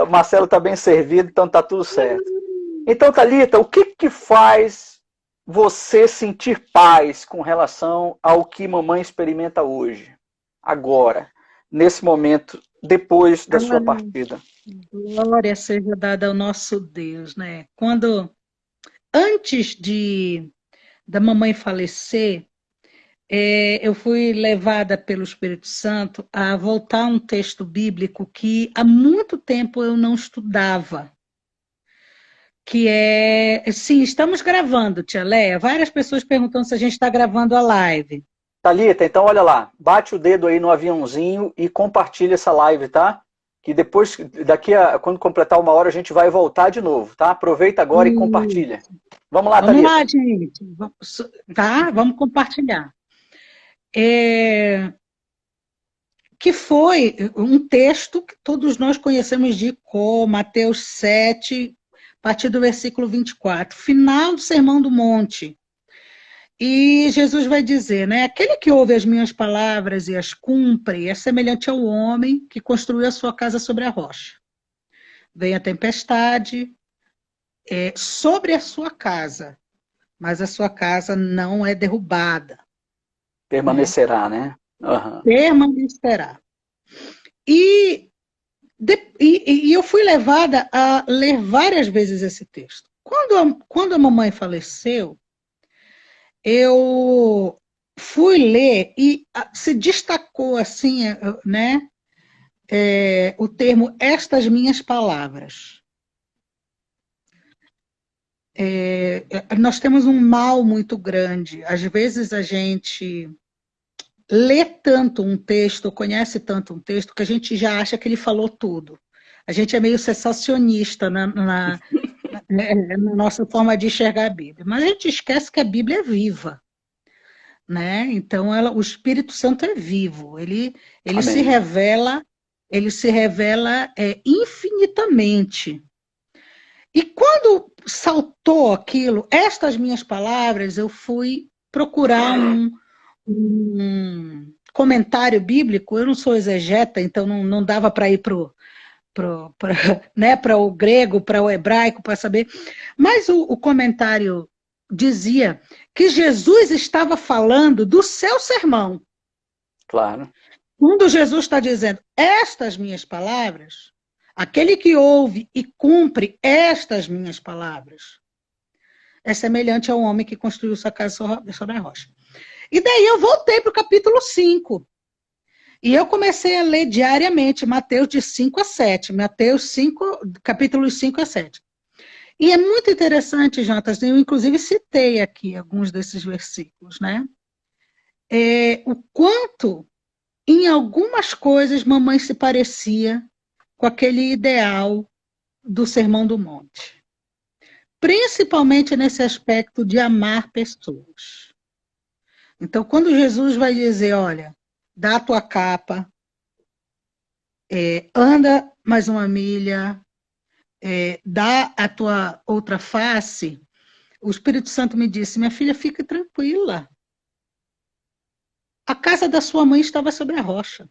S1: Marcelo tá bem servido, então tá tudo certo. Então, Thalita, o que faz você sentir paz com relação ao que mamãe experimenta hoje, agora, nesse momento, depois da sua partida?
S2: Glória seja dada ao nosso Deus, né? Antes da mamãe falecer, eu fui levada pelo Espírito Santo a voltar a um texto bíblico que há muito tempo eu não estudava, que sim, estamos gravando, tia Leia, várias pessoas perguntando se a gente está gravando a live.
S1: Thalita, então olha lá, bate o dedo aí no aviãozinho e compartilha essa live, tá? Que depois, quando completar 1 hora, a gente vai voltar de novo, tá? Aproveita agora e compartilha. Vamos lá, Thalita.
S2: Vamos lá, gente. Tá? Vamos compartilhar. Que foi um texto que todos nós conhecemos de cor, Mateus 7, a partir do versículo 24, final do Sermão do Monte. E Jesus vai dizer, né? Aquele que ouve as minhas palavras e as cumpre é semelhante ao homem que construiu a sua casa sobre a rocha. Vem a tempestade sobre a sua casa, mas a sua casa não é derrubada.
S1: Permanecerá, né? Uhum.
S2: Permanecerá. E eu fui levada a ler várias vezes esse texto. Quando a mamãe faleceu, eu fui ler e se destacou assim, né, o termo estas minhas palavras. Nós temos um mal muito grande. Às vezes a gente lê tanto um texto, conhece tanto um texto, que a gente já acha que ele falou tudo. A gente é meio sensacionista na nossa forma de enxergar a Bíblia. Mas a gente esquece que a Bíblia é viva. Né? Então, o Espírito Santo é vivo. Ele se revela, infinitamente. E quando saltou aquilo, estas minhas palavras, eu fui procurar um comentário bíblico. Eu não sou exegeta, então não dava para ir para o grego, para o hebraico, para saber. Mas o comentário dizia que Jesus estava falando do seu sermão.
S1: Claro.
S2: Quando Jesus está dizendo estas minhas palavras, aquele que ouve e cumpre estas minhas palavras é semelhante ao homem que construiu sua casa sobre a rocha. E daí eu voltei para o capítulo 5. E eu comecei a ler diariamente Mateus de 5 a 7, Mateus 5, capítulos 5 a 7. E é muito interessante, Jonas, eu inclusive citei aqui alguns desses versículos, né? O quanto, em algumas coisas, mamãe se parecia com aquele ideal do Sermão do Monte. Principalmente nesse aspecto de amar pessoas. Então, quando Jesus vai dizer, olha, dá a tua capa, anda mais uma milha, dá a tua outra face, o Espírito Santo me disse, minha filha, fique tranquila. A casa da sua mãe estava sobre a rocha.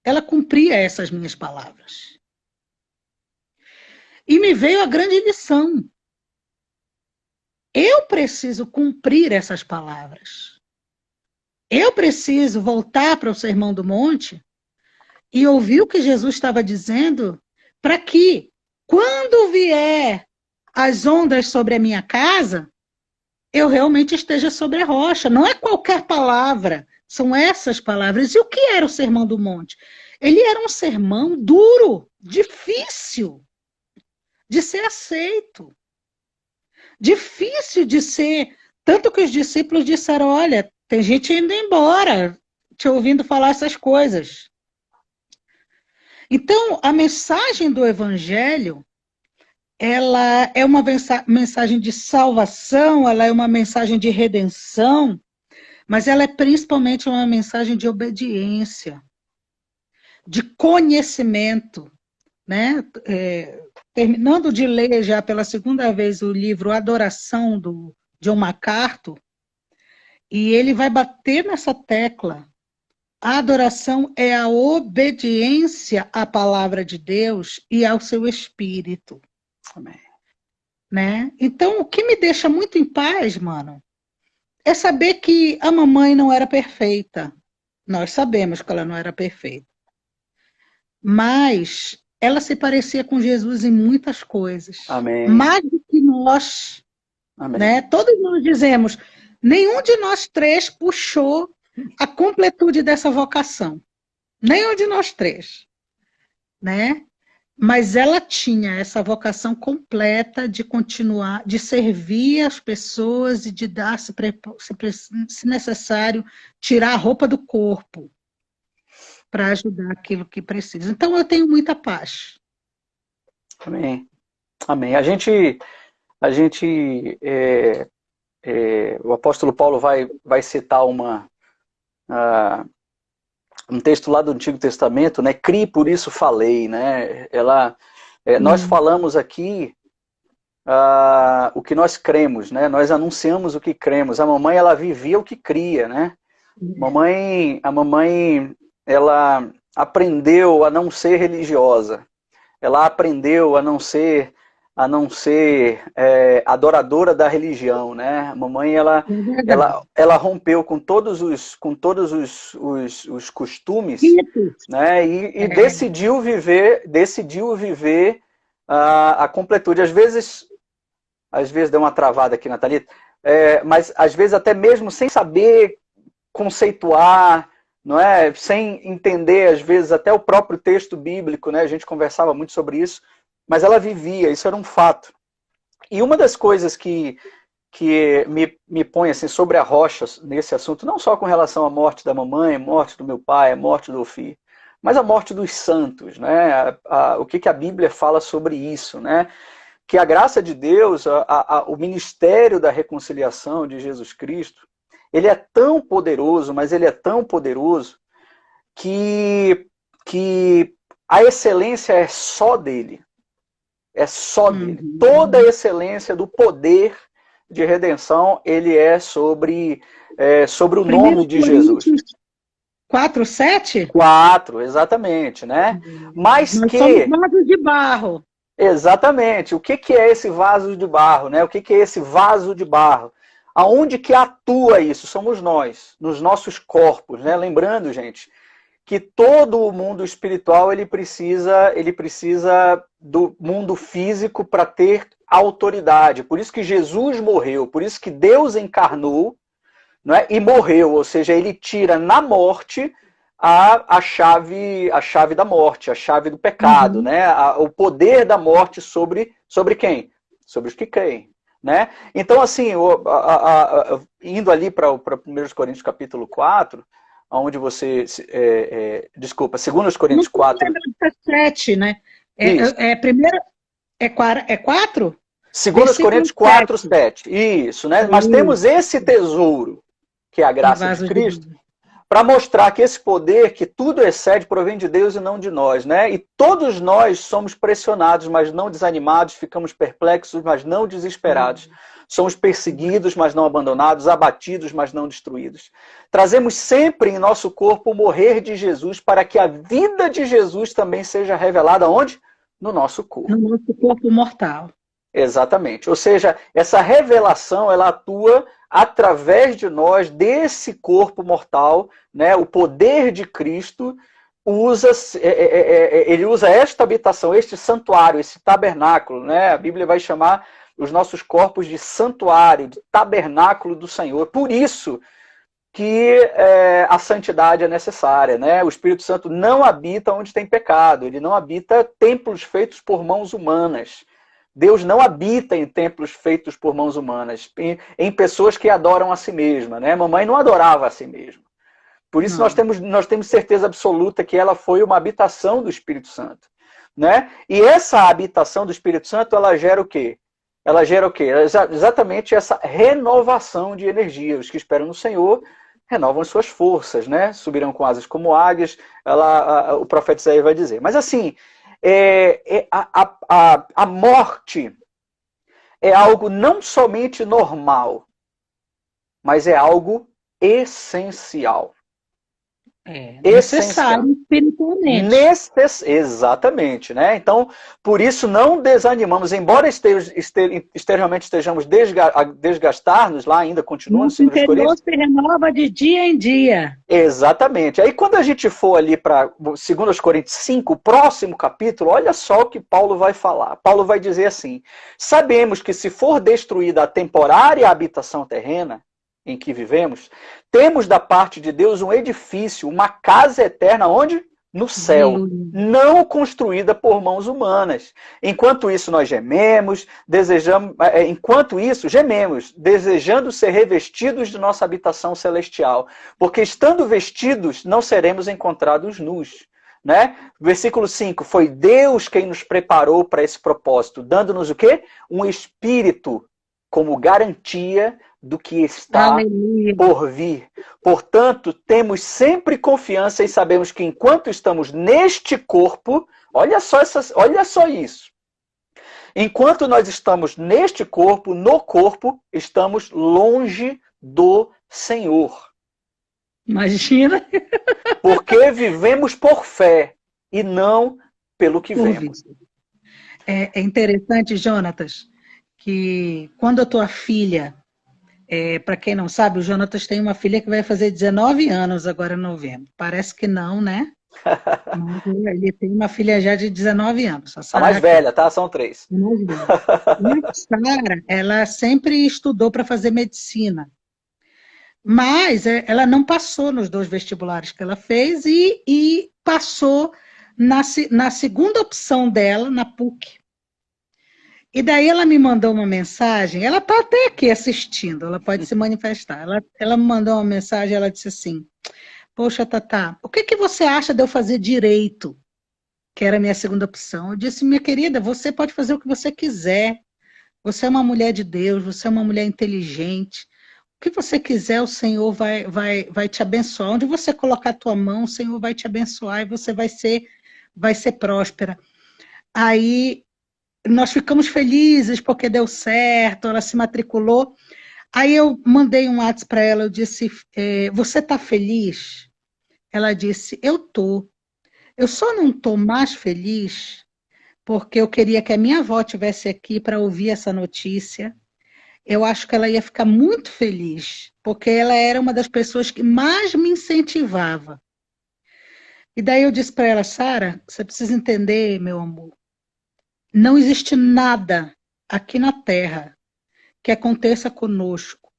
S2: Ela cumpria essas minhas palavras. E me veio a grande lição. Eu preciso cumprir essas palavras. Eu preciso voltar para o Sermão do Monte e ouvir o que Jesus estava dizendo para que, quando vier as ondas sobre a minha casa, eu realmente esteja sobre a rocha. Não é qualquer palavra, são essas palavras. E o que era o Sermão do Monte? Ele era um sermão duro, difícil de ser aceito. Difícil de ser, tanto que os discípulos disseram, olha, tem gente indo embora, te ouvindo falar essas coisas. Então, a mensagem do Evangelho, ela é uma mensagem de salvação, ela é uma mensagem de redenção, mas ela é principalmente uma mensagem de obediência, de conhecimento, né? Terminando de ler já pela segunda vez o livro Adoração, do John MacArthur, e ele vai bater nessa tecla. A adoração é a obediência à palavra de Deus e ao seu Espírito.
S1: Amém.
S2: Né? Então, o que me deixa muito em paz, mano, é saber que a mamãe não era perfeita. Nós sabemos que ela não era perfeita. Mas ela se parecia com Jesus em muitas coisas.
S1: Amém.
S2: Mais do que nós.
S1: Amém.
S2: Né? Todos nós dizemos, nenhum de nós três puxou a completude dessa vocação. Nenhum de nós três. Né? Mas ela tinha essa vocação completa de continuar, de servir as pessoas e de dar, se necessário, tirar a roupa do corpo para ajudar aquilo que precisa. Então, eu tenho muita paz.
S1: Amém. Amém. O apóstolo Paulo vai citar um texto lá do Antigo Testamento, né? Crie, por isso falei, né? Nós falamos aqui o que nós cremos, né? Nós anunciamos o que cremos. A mamãe, ela vivia o que cria, né? A mamãe, ela aprendeu a não ser religiosa. Ela aprendeu a não ser adoradora da religião, né? A mamãe, ela rompeu com todos os costumes, né? E decidiu viver a completude. Às vezes deu uma travada aqui, Nathalita, mas às vezes até mesmo sem saber conceituar, não é? Sem entender, às vezes, até o próprio texto bíblico, né? A gente conversava muito sobre isso, mas ela vivia, isso era um fato. E uma das coisas que me põe assim, sobre a rocha nesse assunto, não só com relação à morte da mamãe, a morte do meu pai, a morte do filho, mas a morte dos santos, né? O que a Bíblia fala sobre isso, né? Que a graça de Deus, o ministério da reconciliação de Jesus Cristo, ele é tão poderoso, mas ele é tão poderoso que a excelência é só dele. É só dele. Toda a excelência do poder de redenção, ele é sobre o nome de Jesus.
S2: 4:7?
S1: 4, exatamente, né? Mas
S2: nós somos vasos de barro.
S1: Exatamente. O que é esse vaso de barro, né? O que é esse vaso de barro? Aonde que atua isso? Somos nós, nos nossos corpos, né? Lembrando, gente, que todo o mundo espiritual ele precisa do mundo físico para ter autoridade. Por isso que Jesus morreu, por isso que Deus encarnou, não é? E morreu, ou seja, ele tira na morte a chave da morte, a chave do pecado, né? O poder da morte sobre quem? Sobre os que creem. Né? Então, assim, indo ali para 1 Coríntios capítulo 4, onde você. Desculpa, 2 Coríntios
S2: Não
S1: 4.
S2: lembra do 7, né?
S1: Isso.
S2: Primeiro, é 4?
S1: 2
S2: Versículo
S1: Coríntios 4,
S2: 7.
S1: 7. Isso, né? Mas temos
S2: Isso.
S1: esse tesouro, que é a
S2: Em
S1: graça de
S2: vasos de
S1: Cristo,
S2: vidro.
S1: para mostrar que esse poder, que tudo excede, provém de Deus e não de nós, né? E todos nós somos pressionados, mas não desanimados, ficamos perplexos, mas não desesperados. Somos perseguidos, mas não abandonados, abatidos, mas não destruídos. Trazemos sempre em nosso corpo o morrer de Jesus, para que a vida de Jesus também seja revelada onde? No nosso corpo.
S2: No nosso corpo mortal.
S1: Exatamente. Ou seja, essa revelação, ela atua através de nós, desse corpo mortal, né? O poder de Cristo ele usa esta habitação, este santuário, esse tabernáculo, né? A Bíblia vai chamar os nossos corpos de santuário, de tabernáculo do Senhor. Por isso que a santidade é necessária, né? O Espírito Santo não habita onde tem pecado, ele não habita templos feitos por mãos humanas. Deus não habita em templos feitos por mãos humanas, em pessoas que adoram a si mesma, né? Mamãe não adorava a si mesma. Por isso nós temos certeza absoluta que ela foi uma habitação do Espírito Santo, né? E essa habitação do Espírito Santo, ela gera o quê? Ela gera o quê? Exatamente essa renovação de energia. Os que esperam no Senhor renovam as suas forças, né? Subirão com asas como águias, o profeta Isaías vai dizer. Mas assim, a morte é algo não somente normal, mas é algo essencial.
S2: Necessário espiritualmente.
S1: Exatamente, né? Então, por isso não desanimamos, embora exteriormente estejamos desgastar-nos, lá ainda continuando
S2: Nosso
S1: em 2
S2: interior
S1: Coríntios.
S2: se renova de dia em dia.
S1: Exatamente. Aí quando a gente for ali para 2 Coríntios 5, o próximo capítulo, olha só o que Paulo vai falar. Paulo vai dizer assim: sabemos que se for destruída a temporária habitação terrena em que vivemos, temos da parte de Deus um edifício, uma casa eterna, onde? No céu, não construída por mãos humanas. Enquanto isso, nós gememos, desejando ser revestidos de nossa habitação celestial, porque estando vestidos, não seremos encontrados nus. Né? Versículo 5, foi Deus quem nos preparou para esse propósito, dando-nos o quê? Um espírito como garantia do que está por vir. Portanto, temos sempre confiança e sabemos que enquanto estamos neste corpo, olha só isso. Enquanto nós estamos neste corpo, no corpo, estamos longe do Senhor.
S2: Imagina.
S1: Porque vivemos por fé e não pelo que vemos.
S2: É interessante, Jonatas, que quando a tua filha, para quem não sabe, o Jonatas tem uma filha que vai fazer 19 anos agora em novembro. Parece que não, né? Mas ele tem uma filha já de 19 anos.
S1: A mais velha, tá? São 3.
S2: A mais velha. E a Sara, ela sempre estudou para fazer medicina. Mas ela não passou nos 2 vestibulares que ela fez e passou na segunda opção dela, na PUC. E daí ela me mandou uma mensagem, ela está até aqui assistindo, ela pode se manifestar. Ela me mandou uma mensagem, ela disse assim: poxa, Tatá, o que você acha de eu fazer direito? Que era a minha segunda opção. Eu disse: minha querida, você pode fazer o que você quiser. Você é uma mulher de Deus, você é uma mulher inteligente. O que você quiser, o Senhor vai te abençoar. Onde você colocar a tua mão, o Senhor vai te abençoar e você vai ser próspera. Aí nós ficamos felizes porque deu certo, ela se matriculou. Aí eu mandei um WhatsApp para ela, eu disse: você está feliz? Ela disse: eu estou. Eu só não estou mais feliz porque eu queria que a minha avó estivesse aqui para ouvir essa notícia. Eu acho que ela ia ficar muito feliz, porque ela era uma das pessoas que mais me incentivava. E daí eu disse para ela: Sara, você precisa entender, meu amor, não existe nada aqui na Terra que aconteça conosco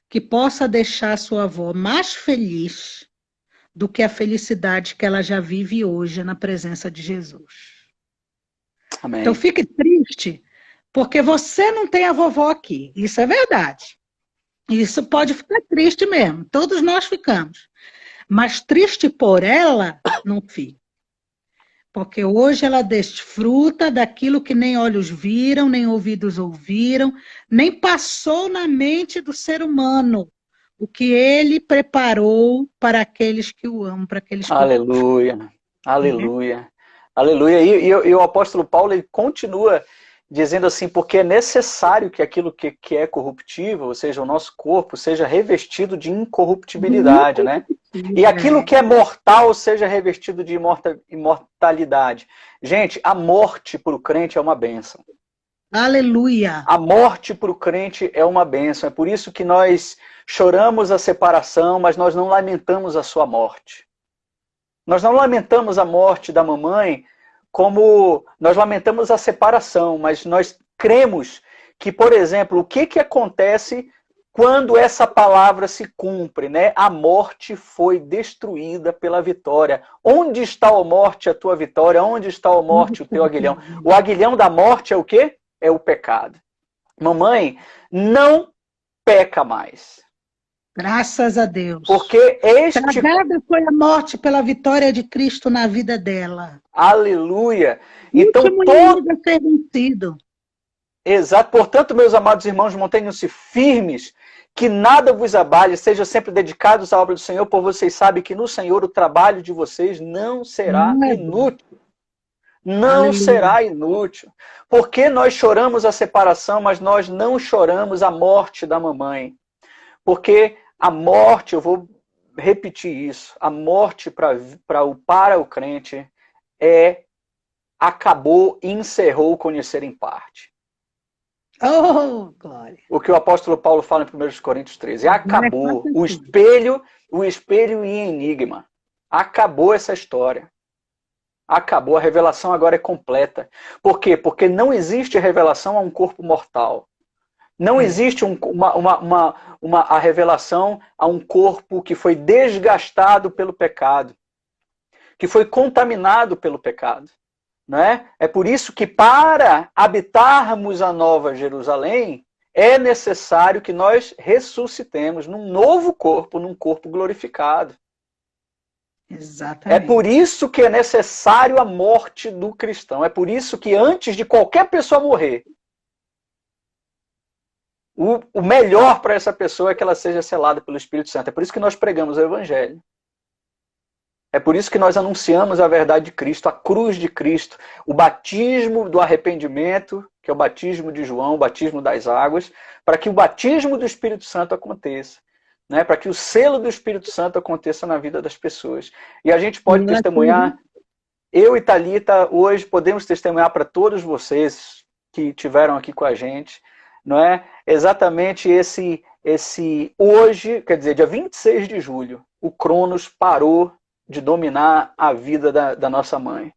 S2: que possa deixar sua avó mais feliz do que a felicidade que ela já vive hoje na presença de Jesus. Então
S1: Amém.
S2: fique triste, porque você não tem a vovó aqui. Isso é verdade. Isso pode ficar triste mesmo. Todos nós ficamos. Mas triste por ela, não fica. Porque hoje ela desfruta daquilo que nem olhos viram, nem ouvidos ouviram, nem passou na mente do ser humano. O que ele preparou para aqueles que o amam, para aqueles que o buscam.
S1: Aleluia.
S2: Né?
S1: Aleluia. Aleluia. E o apóstolo Paulo, ele continua dizendo assim, porque é necessário que aquilo que é corruptível, ou seja, o nosso corpo, seja revestido de incorruptibilidade, né? E aquilo que é mortal seja revestido de imortalidade. Gente, a morte para o crente é uma bênção.
S2: Aleluia.
S1: A morte para o crente é uma bênção. É por isso que nós choramos a separação, mas nós não lamentamos a sua morte. Nós não lamentamos a morte da mamãe como nós lamentamos a separação, mas nós cremos que, por exemplo, o que acontece quando essa palavra se cumpre, né? A morte foi destruída pela vitória. Onde está, ó morte, a tua vitória? Onde está, ó morte, o teu aguilhão? O aguilhão da morte é o quê? É o pecado. Mamãe não peca mais.
S2: Graças a Deus.
S1: Porque este...
S2: Tragada foi a morte pela vitória de Cristo na vida dela.
S1: Aleluia. Então,
S2: todo a ser vencido.
S1: Exato. Portanto, meus amados irmãos, mantenham-se firmes, que nada vos abale, sejam sempre dedicados à obra do Senhor, por vocês sabem que no Senhor o trabalho de vocês não será inútil. Não será inútil. Porque nós choramos a separação, mas nós não choramos a morte da mamãe. Porque a morte, eu vou repetir isso, a morte para o crente acabou e encerrou o conhecer em parte.
S2: Oh, glória.
S1: O que o apóstolo Paulo fala em 1 Coríntios 13. Acabou. O espelho e enigma. Acabou essa história. Acabou. A revelação agora é completa. Por quê? Porque não existe revelação a um corpo mortal. Não existe a revelação a um corpo que foi desgastado pelo pecado, que foi contaminado pelo pecado. Né? É por isso que para habitarmos a Nova Jerusalém, é necessário que nós ressuscitemos num novo corpo, num corpo glorificado.
S2: Exatamente.
S1: É por isso que é necessário a morte do cristão. É por isso que antes de qualquer pessoa morrer, o melhor para essa pessoa é que ela seja selada pelo Espírito Santo. É por isso que nós pregamos o Evangelho. É por isso que nós anunciamos a verdade de Cristo, a cruz de Cristo, o batismo do arrependimento, que é o batismo de João, o batismo das águas, para que o batismo do Espírito Santo aconteça, né? Para que o selo do Espírito Santo aconteça na vida das pessoas. E a gente pode testemunhar, eu e Thalita, hoje podemos testemunhar para todos vocês que estiveram aqui com a gente, não é? Exatamente esse hoje, quer dizer, dia 26 de julho, o Cronos parou de dominar a vida da nossa mãe.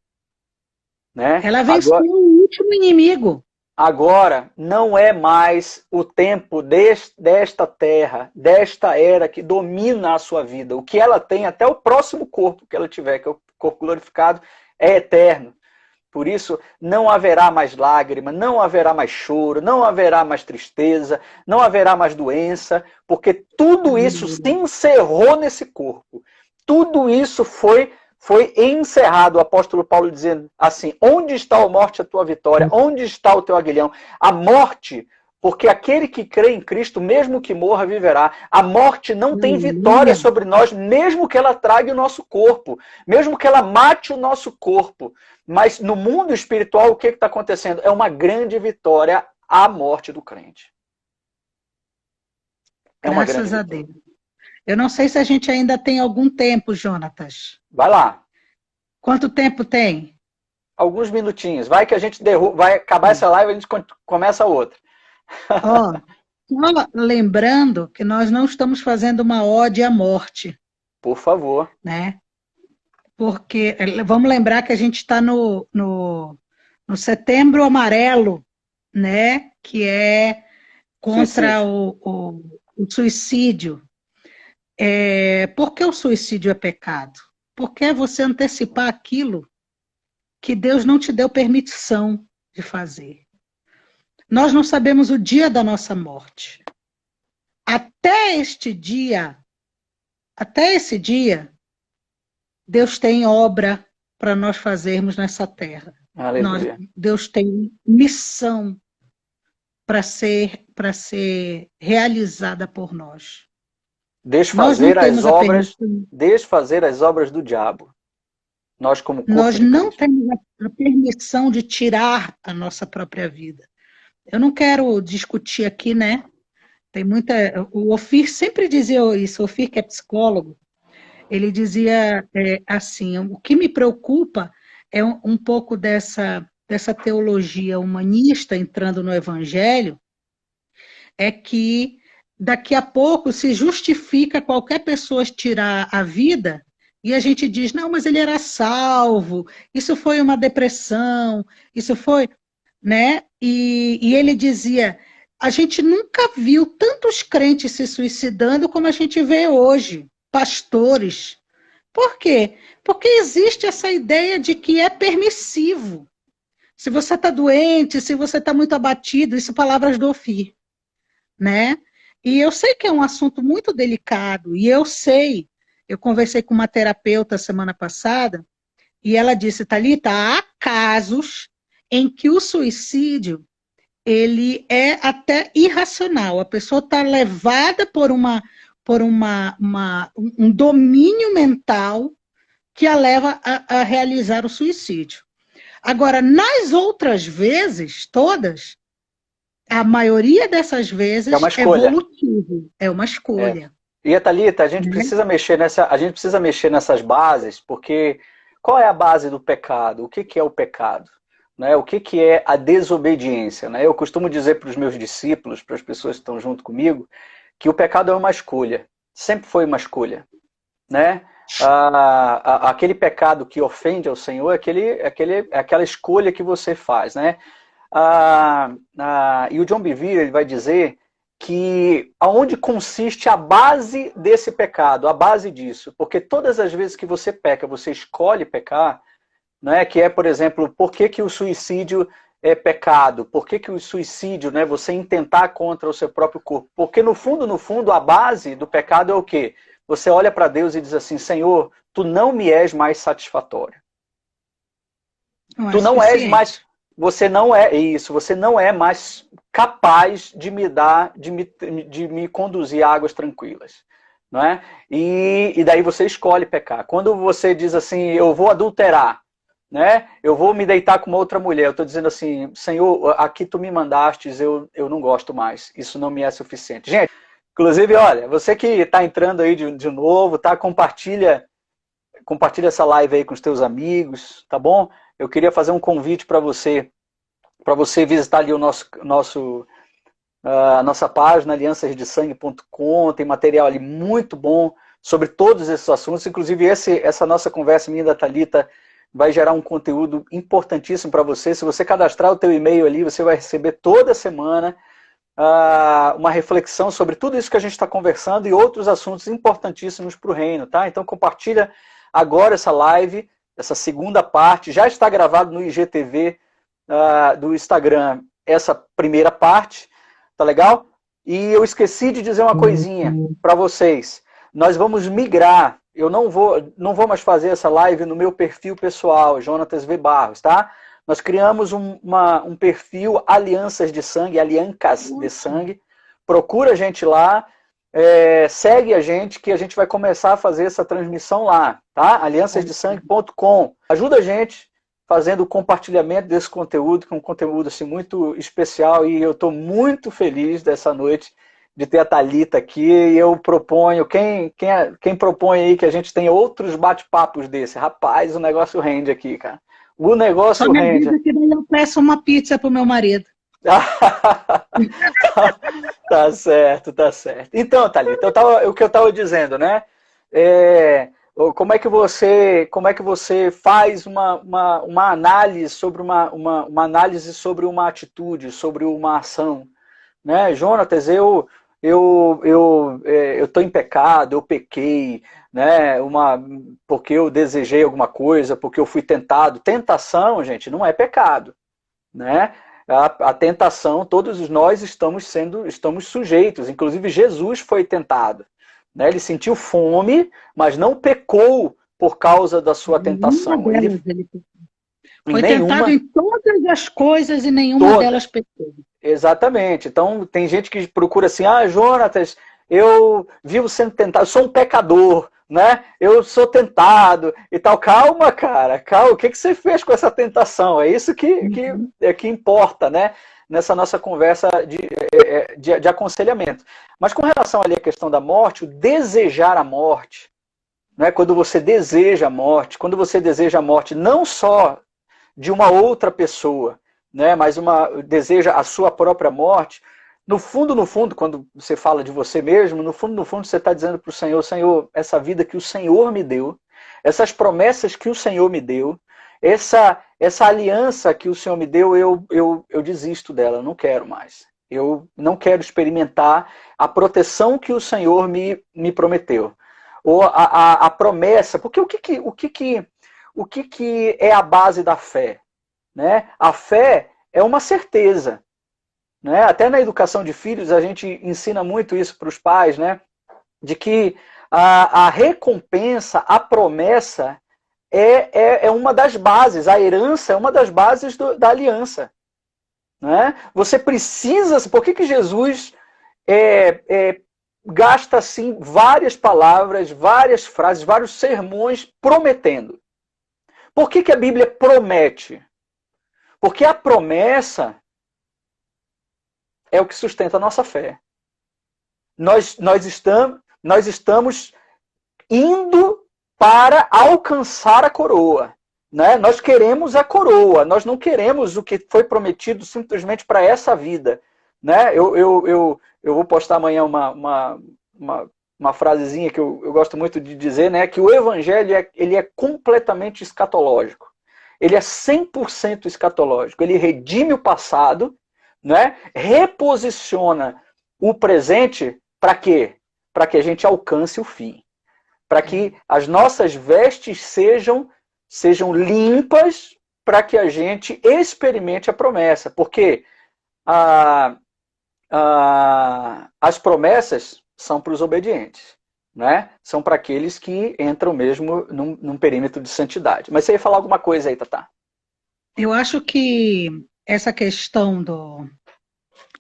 S1: Né?
S2: Ela venceu o último inimigo.
S1: Agora, não é mais o tempo desta terra, desta era que domina a sua vida. O que ela tem, até o próximo corpo que ela tiver, que é o corpo glorificado, é eterno. Por isso, não haverá mais lágrima, não haverá mais choro, não haverá mais tristeza, não haverá mais doença, porque tudo isso se encerrou nesse corpo. Tudo isso foi encerrado, o apóstolo Paulo dizendo assim, onde está a morte, a tua vitória? Onde está o teu aguilhão? A morte, porque aquele que crê em Cristo, mesmo que morra, viverá. A morte não tem vitória sobre nós, mesmo que ela trague o nosso corpo, mesmo que ela mate o nosso corpo. Mas no mundo espiritual, o que está acontecendo? É uma grande vitória à morte do crente. É uma grande vitória.
S2: Graças a Deus. Eu não sei se a gente ainda tem algum tempo, Jonatas.
S1: Vai lá.
S2: Quanto tempo tem?
S1: Alguns minutinhos. Vai que a gente vai acabar essa live e a gente começa outra.
S2: Ó, só lembrando que nós não estamos fazendo uma ode à morte.
S1: Por favor.
S2: Né? Porque, vamos lembrar que a gente está no Setembro Amarelo, né? Que é contra o o suicídio. Por que o suicídio é pecado? Porque é você antecipar aquilo que Deus não te deu permissão de fazer. Nós não sabemos o dia da nossa morte. Até esse dia, Deus tem obra para nós fazermos nessa terra. Deus tem missão para ser realizada por nós.
S1: Desfazer as obras do diabo. Nós, como corpo
S2: Nós
S1: de
S2: não
S1: Cristo,
S2: temos a permissão de tirar a nossa própria vida. Eu não quero discutir aqui, né? Tem muita. O Ofir sempre dizia isso, o Ofir, que é psicólogo, ele dizia assim: o que me preocupa é um pouco dessa teologia humanista entrando no Evangelho, é que daqui a pouco se justifica qualquer pessoa tirar a vida e a gente diz, não, mas ele era salvo, isso foi uma depressão, isso foi, né? E ele dizia, a gente nunca viu tantos crentes se suicidando como a gente vê hoje, pastores. Por quê? Porque existe essa ideia de que é permissivo. Se você está doente, se você está muito abatido, isso palavras do Ofir, né? E eu sei que é um assunto muito delicado, e eu conversei com uma terapeuta semana passada, e ela disse, Thalita, há casos em que o suicídio, ele é até irracional, a pessoa está levada por um domínio mental que a leva a realizar o suicídio. Agora, nas outras vezes, todas, a maioria dessas vezes é evolutivo, é uma escolha.
S1: E, Thalita, a gente precisa mexer nessas bases, porque qual é a base do pecado? O que é o pecado? Né? O que é a desobediência? Né? Eu costumo dizer para os meus discípulos, para as pessoas que estão junto comigo, que o pecado é uma escolha. Sempre foi uma escolha. Né? Aquele pecado que ofende ao Senhor é aquela escolha que você faz. Né? E o John Bevere ele vai dizer que aonde consiste a base desse pecado, a base disso, porque todas as vezes que você peca, você escolhe pecar, né, que é, por exemplo, por que o suicídio é pecado, por que o suicídio, né, você intentar contra o seu próprio corpo, porque no fundo, a base do pecado é o quê? Você olha para Deus e diz assim, Senhor, tu não me és mais satisfatório. Tu não és mais... Você não é isso, você não é mais capaz de me conduzir a águas tranquilas. Não é? E daí você escolhe pecar. Quando você diz assim, eu vou adulterar, né? Eu vou me deitar com uma outra mulher, eu estou dizendo assim, Senhor, aqui tu me mandastes, eu não gosto mais, isso não me é suficiente. Gente, inclusive, olha, você que está entrando aí de novo, tá? Compartilha essa live aí com os teus amigos, tá bom? Eu queria fazer um convite para você visitar ali a nossa página, aliançasdesangue.com, tem material ali muito bom sobre todos esses assuntos, inclusive essa nossa conversa minha da Thalita vai gerar um conteúdo importantíssimo para você. Se você cadastrar o teu e-mail ali, você vai receber toda semana uma reflexão sobre tudo isso que a gente está conversando e outros assuntos importantíssimos para o reino, tá? Então compartilha agora essa live, essa segunda parte, já está gravado no IGTV do Instagram, essa primeira parte, tá legal? E eu esqueci de dizer uma coisinha para vocês. Nós vamos migrar, eu não vou mais fazer essa live no meu perfil pessoal, Jonatas V. Barros, tá? Nós criamos um perfil Alianças de Sangue, Aliancas de Sangue. Procura a gente lá, segue a gente, que a gente vai começar a fazer essa transmissão lá, tá? aliançasdesangue.com. Ajuda a gente fazendo o compartilhamento desse conteúdo, que é um conteúdo assim, muito especial, e eu estou muito feliz dessa noite de ter a Thalita aqui, e eu proponho, quem propõe aí que a gente tenha outros bate-papos desse? Rapaz, o negócio rende aqui, cara. O negócio
S2: só
S1: rende.
S2: Só me que daí eu peço uma pizza pro meu marido.
S1: Tá certo, tá certo. Então, Thalita, o que eu estava dizendo, né? Como é que você faz uma análise sobre uma análise sobre uma atitude, sobre uma ação, né? Jonatas, eu eu estou em pecado, eu pequei, né? Porque eu desejei alguma coisa, porque eu fui tentado. Tentação, gente, não é pecado, né? A tentação, todos nós estamos sujeitos. Inclusive Jesus foi tentado, né? Ele sentiu fome, mas não pecou por causa da sua
S2: Nenhuma
S1: tentação.
S2: delas ele
S1: Em
S2: foi tentado
S1: nenhuma,
S2: em todas as coisas e nenhuma
S1: todas.
S2: delas pecou.
S1: Exatamente. Então, tem gente que procura assim, Jonatas, eu vivo sendo tentado, eu sou um pecador, né? Eu sou tentado e tal. Calma, cara, calma. O que você fez com essa tentação? É isso que importa, né? Nessa nossa conversa de aconselhamento. Mas com relação ali à questão da morte, o desejar a morte, né? Quando você deseja a morte, quando você deseja a morte não só de uma outra pessoa, né, mas deseja a sua própria morte, no fundo, quando você fala de você mesmo, no fundo, você está dizendo para o Senhor, Senhor, essa vida que o Senhor me deu, essas promessas que o Senhor me deu, essa aliança que o Senhor me deu, eu desisto dela, eu não quero mais. Eu não quero experimentar a proteção que o Senhor me prometeu. Ou a promessa, porque o que é a base da fé? Né? A fé é uma certeza. Né? Até na educação de filhos a gente ensina muito isso para os pais, né? De que a recompensa, a promessa é uma das bases, a herança é uma das bases da aliança. Né? Você precisa... Por que Jesus gasta assim várias palavras, várias frases, vários sermões prometendo? Por que a Bíblia promete? Porque a promessa é o que sustenta a nossa fé. Nós estamos indo para alcançar a coroa. Né? Nós queremos a coroa, nós não queremos o que foi prometido simplesmente para essa vida. Né? Eu vou postar amanhã uma frasezinha que eu gosto muito de dizer, né? Que o evangelho ele é completamente escatológico. Ele é 100% escatológico. Ele redime o passado, né? Reposiciona o presente para quê? Para que a gente alcance o fim. Para que as nossas vestes sejam limpas, para que a gente experimente a promessa. Porque as promessas são para os obedientes. Né? São para aqueles que entram mesmo num perímetro de santidade. Mas você ia falar alguma coisa aí, Tatá?
S2: Eu acho que essa questão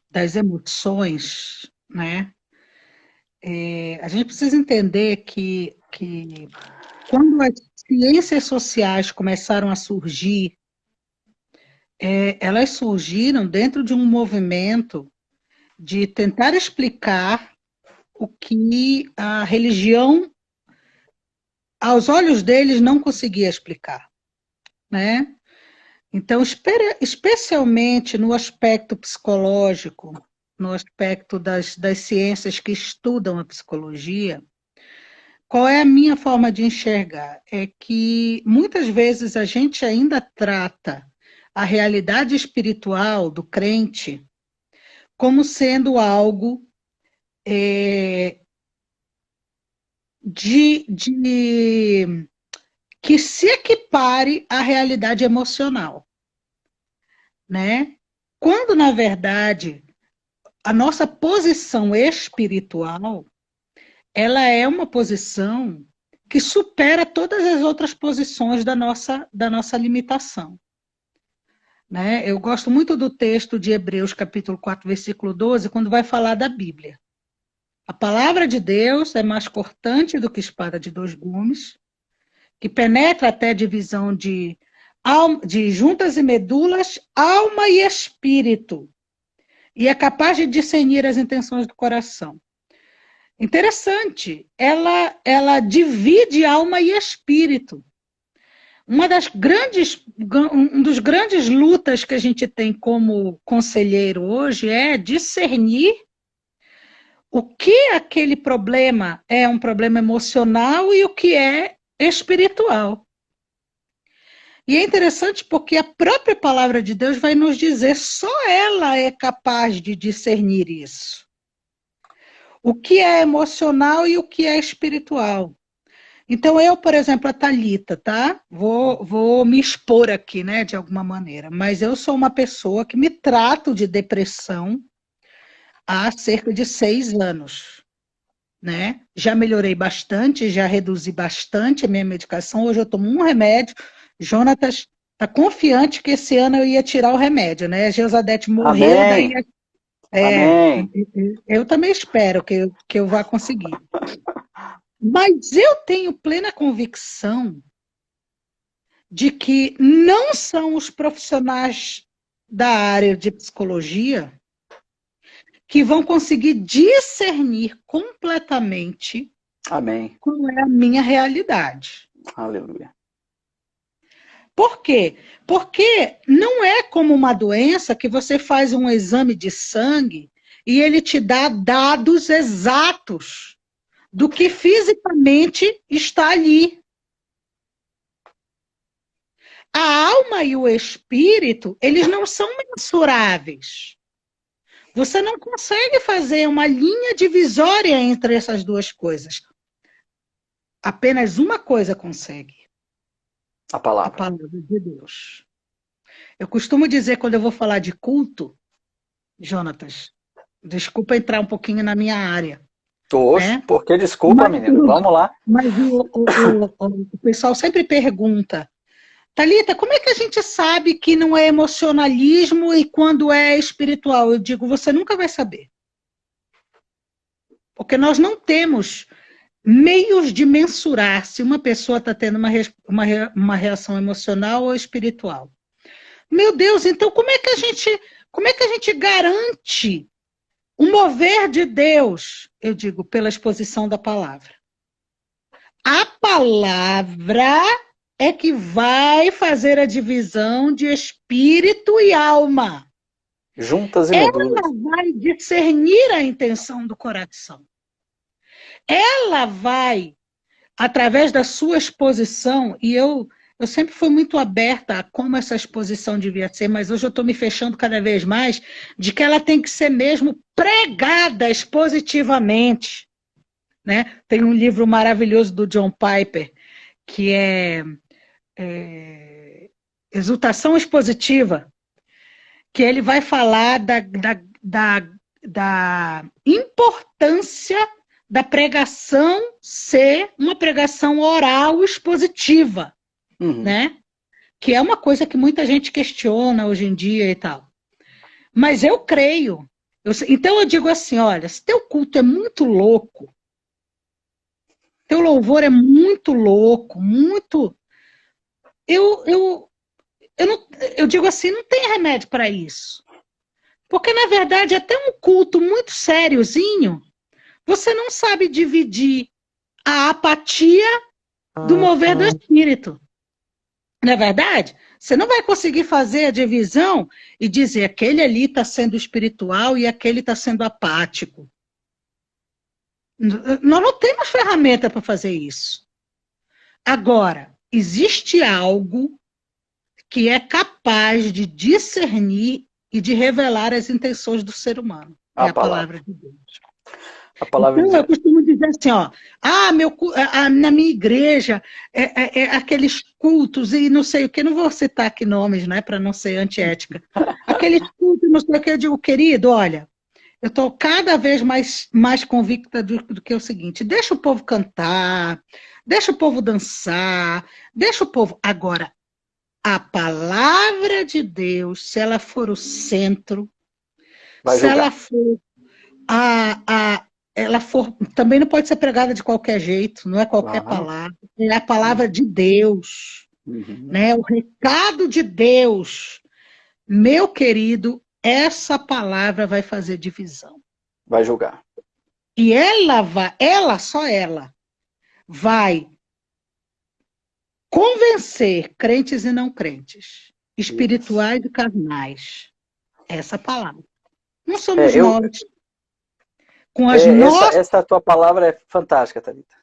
S2: das emoções, né? A gente precisa entender que quando as ciências sociais começaram a surgir, elas surgiram dentro de um movimento de tentar explicar o que a religião, aos olhos deles, não conseguia explicar, né? Então, especialmente no aspecto psicológico, no aspecto das ciências que estudam a psicologia, qual é a minha forma de enxergar? É que muitas vezes a gente ainda trata a realidade espiritual do crente como sendo algo que se equipare à realidade emocional, né? Quando, na verdade, a nossa posição espiritual, ela é uma posição que supera todas as outras posições da nossa limitação. Né? Eu gosto muito do texto de Hebreus, capítulo 4, versículo 12, quando vai falar da Bíblia. A palavra de Deus é mais cortante do que espada de dois gumes, que penetra até a divisão de juntas e medulas, alma e espírito, e é capaz de discernir as intenções do coração. Interessante, ela divide alma e espírito. Um dos grandes lutas que a gente tem como conselheiro hoje é discernir o que aquele problema é um problema emocional e o que é espiritual. E é interessante porque a própria palavra de Deus vai nos dizer, só ela é capaz de discernir isso. o que é emocional e o que é espiritual. Então, eu, por exemplo, a Thalita, tá? Vou me expor aqui, né, de alguma maneira, mas eu sou uma pessoa que me trato de depressão há cerca de 6 anos, né? Já melhorei bastante, já reduzi bastante a minha medicação, hoje eu tomo um remédio. Jonatas está confiante que esse ano eu ia tirar o remédio, né? A Geusadete morreu, daí
S1: Amém.
S2: é,
S1: Amém.
S2: eu também espero que eu vá conseguir. Mas eu tenho plena convicção de que não são os profissionais da área de psicologia que vão conseguir discernir completamente
S1: Amém.
S2: qual é a minha realidade.
S1: Aleluia.
S2: Por quê? Porque não é como uma doença que você faz um exame de sangue e ele te dá dados exatos do que fisicamente está ali. A alma e o espírito, eles não são mensuráveis. Você não consegue fazer uma linha divisória entre essas duas coisas. Apenas uma coisa consegue:
S1: A
S2: a
S1: palavra.
S2: palavra de Deus. Eu costumo dizer, quando eu vou falar de culto, Jonatas, desculpa entrar um pouquinho na minha área,
S1: Oxe,
S2: né?
S1: por que desculpa, menino? Vamos lá.
S2: Mas o pessoal sempre pergunta: Thalita, como é que a gente sabe que não é emocionalismo e quando é espiritual? Eu digo, você nunca vai saber. Porque nós não temos meios de mensurar se uma pessoa está tendo uma reação emocional ou espiritual. Meu Deus, então como é que a gente garante o mover de Deus? Eu digo, pela exposição da palavra. A palavra é que vai fazer a divisão de espírito e alma.
S1: Juntas e
S2: Ela
S1: medulas.
S2: vai discernir a intenção do coração. Ela vai, através da sua exposição, e eu sempre fui muito aberta a como essa exposição devia ser, mas hoje eu estou me fechando cada vez mais de que ela tem que ser mesmo pregada expositivamente, né? Tem um livro maravilhoso do John Piper, que é Exultação Expositiva, que ele vai falar da importância da pregação ser uma pregação oral expositiva, né? Que é uma coisa que muita gente questiona hoje em dia e tal. Mas eu creio. Então eu digo assim, olha, se teu culto é muito louco, teu louvor é muito louco, muito... Eu digo assim, não tem remédio para isso. Porque, na verdade, até um culto muito sériozinho, você não sabe dividir a apatia do mover do espírito. Não é verdade? Você não vai conseguir fazer a divisão e dizer aquele ali está sendo espiritual e aquele está sendo apático. Nós não temos ferramenta para fazer isso. Agora, existe algo que é capaz de discernir e de revelar as intenções do ser humano. É a palavra de Deus.
S1: A palavra
S2: então, eu costumo dizer assim, ó, na minha igreja, aqueles cultos e não sei o que, não vou citar aqui nomes, né, para não ser antiética. Aqueles cultos, não sei o que, eu digo, querido, olha, eu estou cada vez mais convicta do que o seguinte, deixa o povo cantar, deixa o povo dançar, deixa o povo... Agora, a palavra de Deus, se ela for o centro, se ela for ela for, também não pode ser pregada de qualquer jeito, não é qualquer palavra, é a palavra de Deus, né? O recado de Deus. Meu querido, essa palavra vai fazer divisão.
S1: Vai julgar.
S2: E só ela, vai convencer crentes e não crentes, espirituais e carnais. Essa palavra. Não somos nós. Com as nossas...
S1: Essa tua palavra é fantástica, Thalita.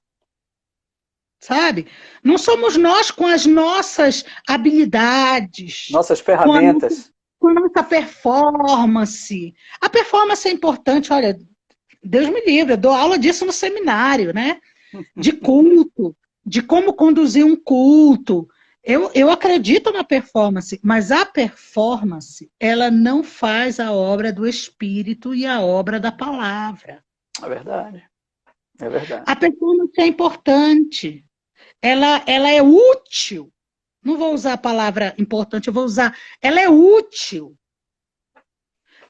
S2: Sabe? Não somos nós com as nossas habilidades.
S1: Nossas ferramentas.
S2: Com a nossa performance. A performance é importante, olha, Deus me livre, eu dou aula disso no seminário, né? De culto, de como conduzir um culto. Eu acredito na performance, mas a performance, ela não faz a obra do Espírito e a obra da palavra.
S1: É verdade. É verdade.
S2: A performance é importante, ela é útil. Não vou usar a palavra importante, eu vou usar, ela é útil.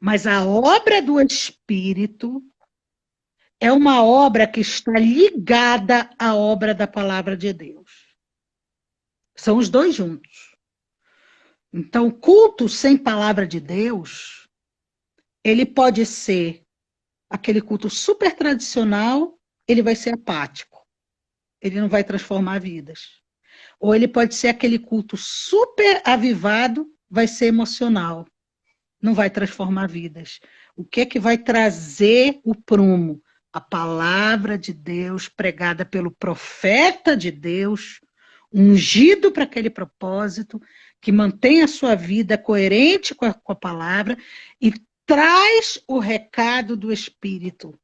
S2: Mas a obra do Espírito é uma obra que está ligada à obra da palavra de Deus. São os dois juntos. Então, culto sem palavra de Deus, ele pode ser aquele culto super tradicional, ele vai ser apático. Ele não vai transformar vidas. Ou ele pode ser aquele culto super avivado, vai ser emocional. Não vai transformar vidas. O que é que vai trazer o prumo? A palavra de Deus pregada pelo profeta de Deus, ungido para aquele propósito, que mantém a sua vida coerente com a palavra e traz o recado do Espírito,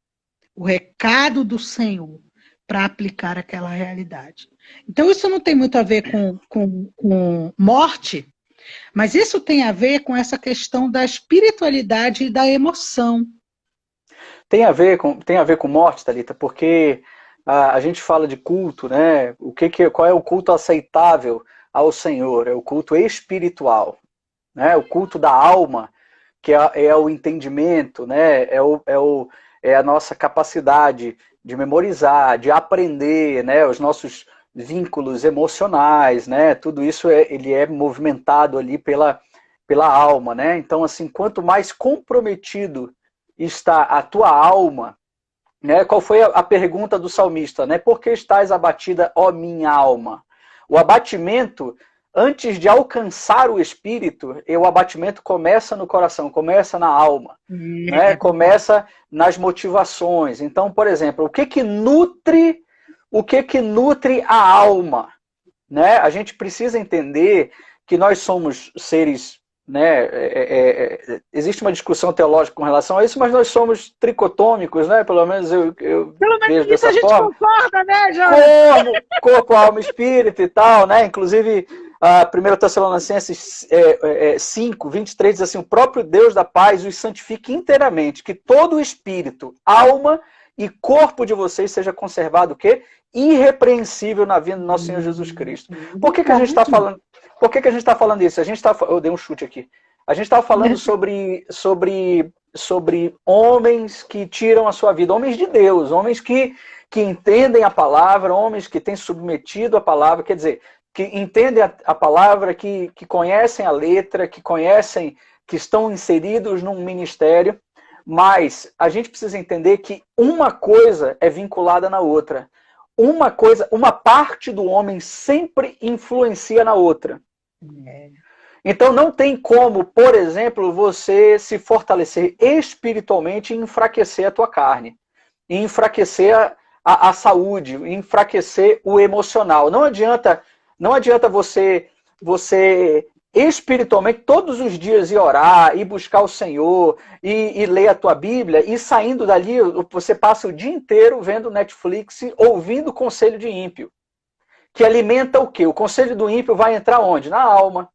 S2: o recado do Senhor, para aplicar aquela realidade. Então, isso não tem muito a ver com morte, mas isso tem a ver com essa questão da espiritualidade e da emoção.
S1: Tem a ver com morte, Thalita, porque a gente fala de culto, né? Qual é o culto aceitável ao Senhor? É o culto espiritual, né? O culto da alma, que é o entendimento, né? É a nossa capacidade de memorizar, de aprender, né? Os nossos vínculos emocionais, né? Tudo isso ele é movimentado ali pela alma, né? Então, assim, quanto mais comprometido está a tua alma, né? Qual foi a pergunta do salmista, né? Por que estás abatida, ó minha alma? O abatimento, antes de alcançar o espírito, o abatimento começa no coração, começa na alma, né? Começa nas motivações. Então, por exemplo, o que nutre a alma, né? A gente precisa entender que nós somos seres, né? Existe uma discussão teológica com relação a isso, mas nós somos tricotômicos, né? Pelo menos eu
S2: Pelo menos
S1: vejo
S2: isso
S1: dessa
S2: a gente
S1: forma.
S2: concorda, né, João?
S1: Corpo, alma e espírito e tal, né? Inclusive, a 1 Tessalonicenses 5, 23 diz assim: o próprio Deus da paz os santifique inteiramente, que todo o espírito, alma e corpo de vocês seja conservado o quê? Irrepreensível na vinda do nosso Senhor Jesus Cristo. Por que a gente está falando? Por que a gente está falando isso? Eu dei um chute aqui. A gente estava falando sobre homens que tiram a sua vida, homens de Deus, homens que entendem a palavra, homens que têm submetido a palavra, quer dizer, que entendem a palavra, que conhecem a letra, que conhecem, que estão inseridos num ministério, mas a gente precisa entender que uma coisa é vinculada na outra. Uma parte do homem sempre influencia na outra. Então não tem como, por exemplo, você se fortalecer espiritualmente e enfraquecer a tua carne, e enfraquecer a saúde, e enfraquecer o emocional. Não adianta você espiritualmente todos os dias ir orar, ir buscar o Senhor, e ler a tua Bíblia, e saindo dali você passa o dia inteiro vendo Netflix, ouvindo o conselho de ímpio, que alimenta o quê? O conselho do ímpio vai entrar onde? Na alma.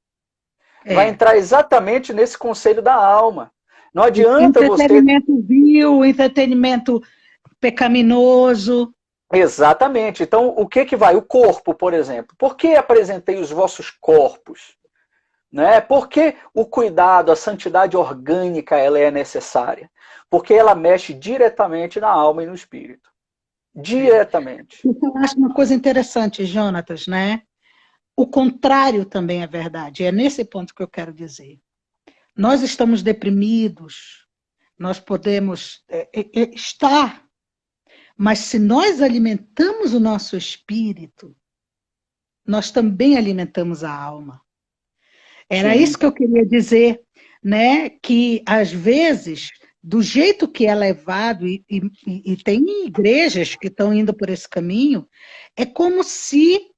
S1: Vai entrar exatamente nesse conselho da alma. Não adianta
S2: entretenimento vil, entretenimento pecaminoso.
S1: Exatamente. Então, o que vai? O corpo, por exemplo. Por que apresentei os vossos corpos? Né? Por que o cuidado, a santidade orgânica, ela é necessária? Porque ela mexe diretamente na alma e no espírito. Diretamente.
S2: Eu acho uma coisa interessante, Jonatas, né? O contrário também é verdade. É nesse ponto que eu quero dizer. Nós estamos deprimidos, nós podemos estar, mas se nós alimentamos o nosso espírito, nós também alimentamos a alma. Era Sim. Isso que eu queria dizer, né? Que às vezes, do jeito que é levado, e tem igrejas que estão indo por esse caminho, é como se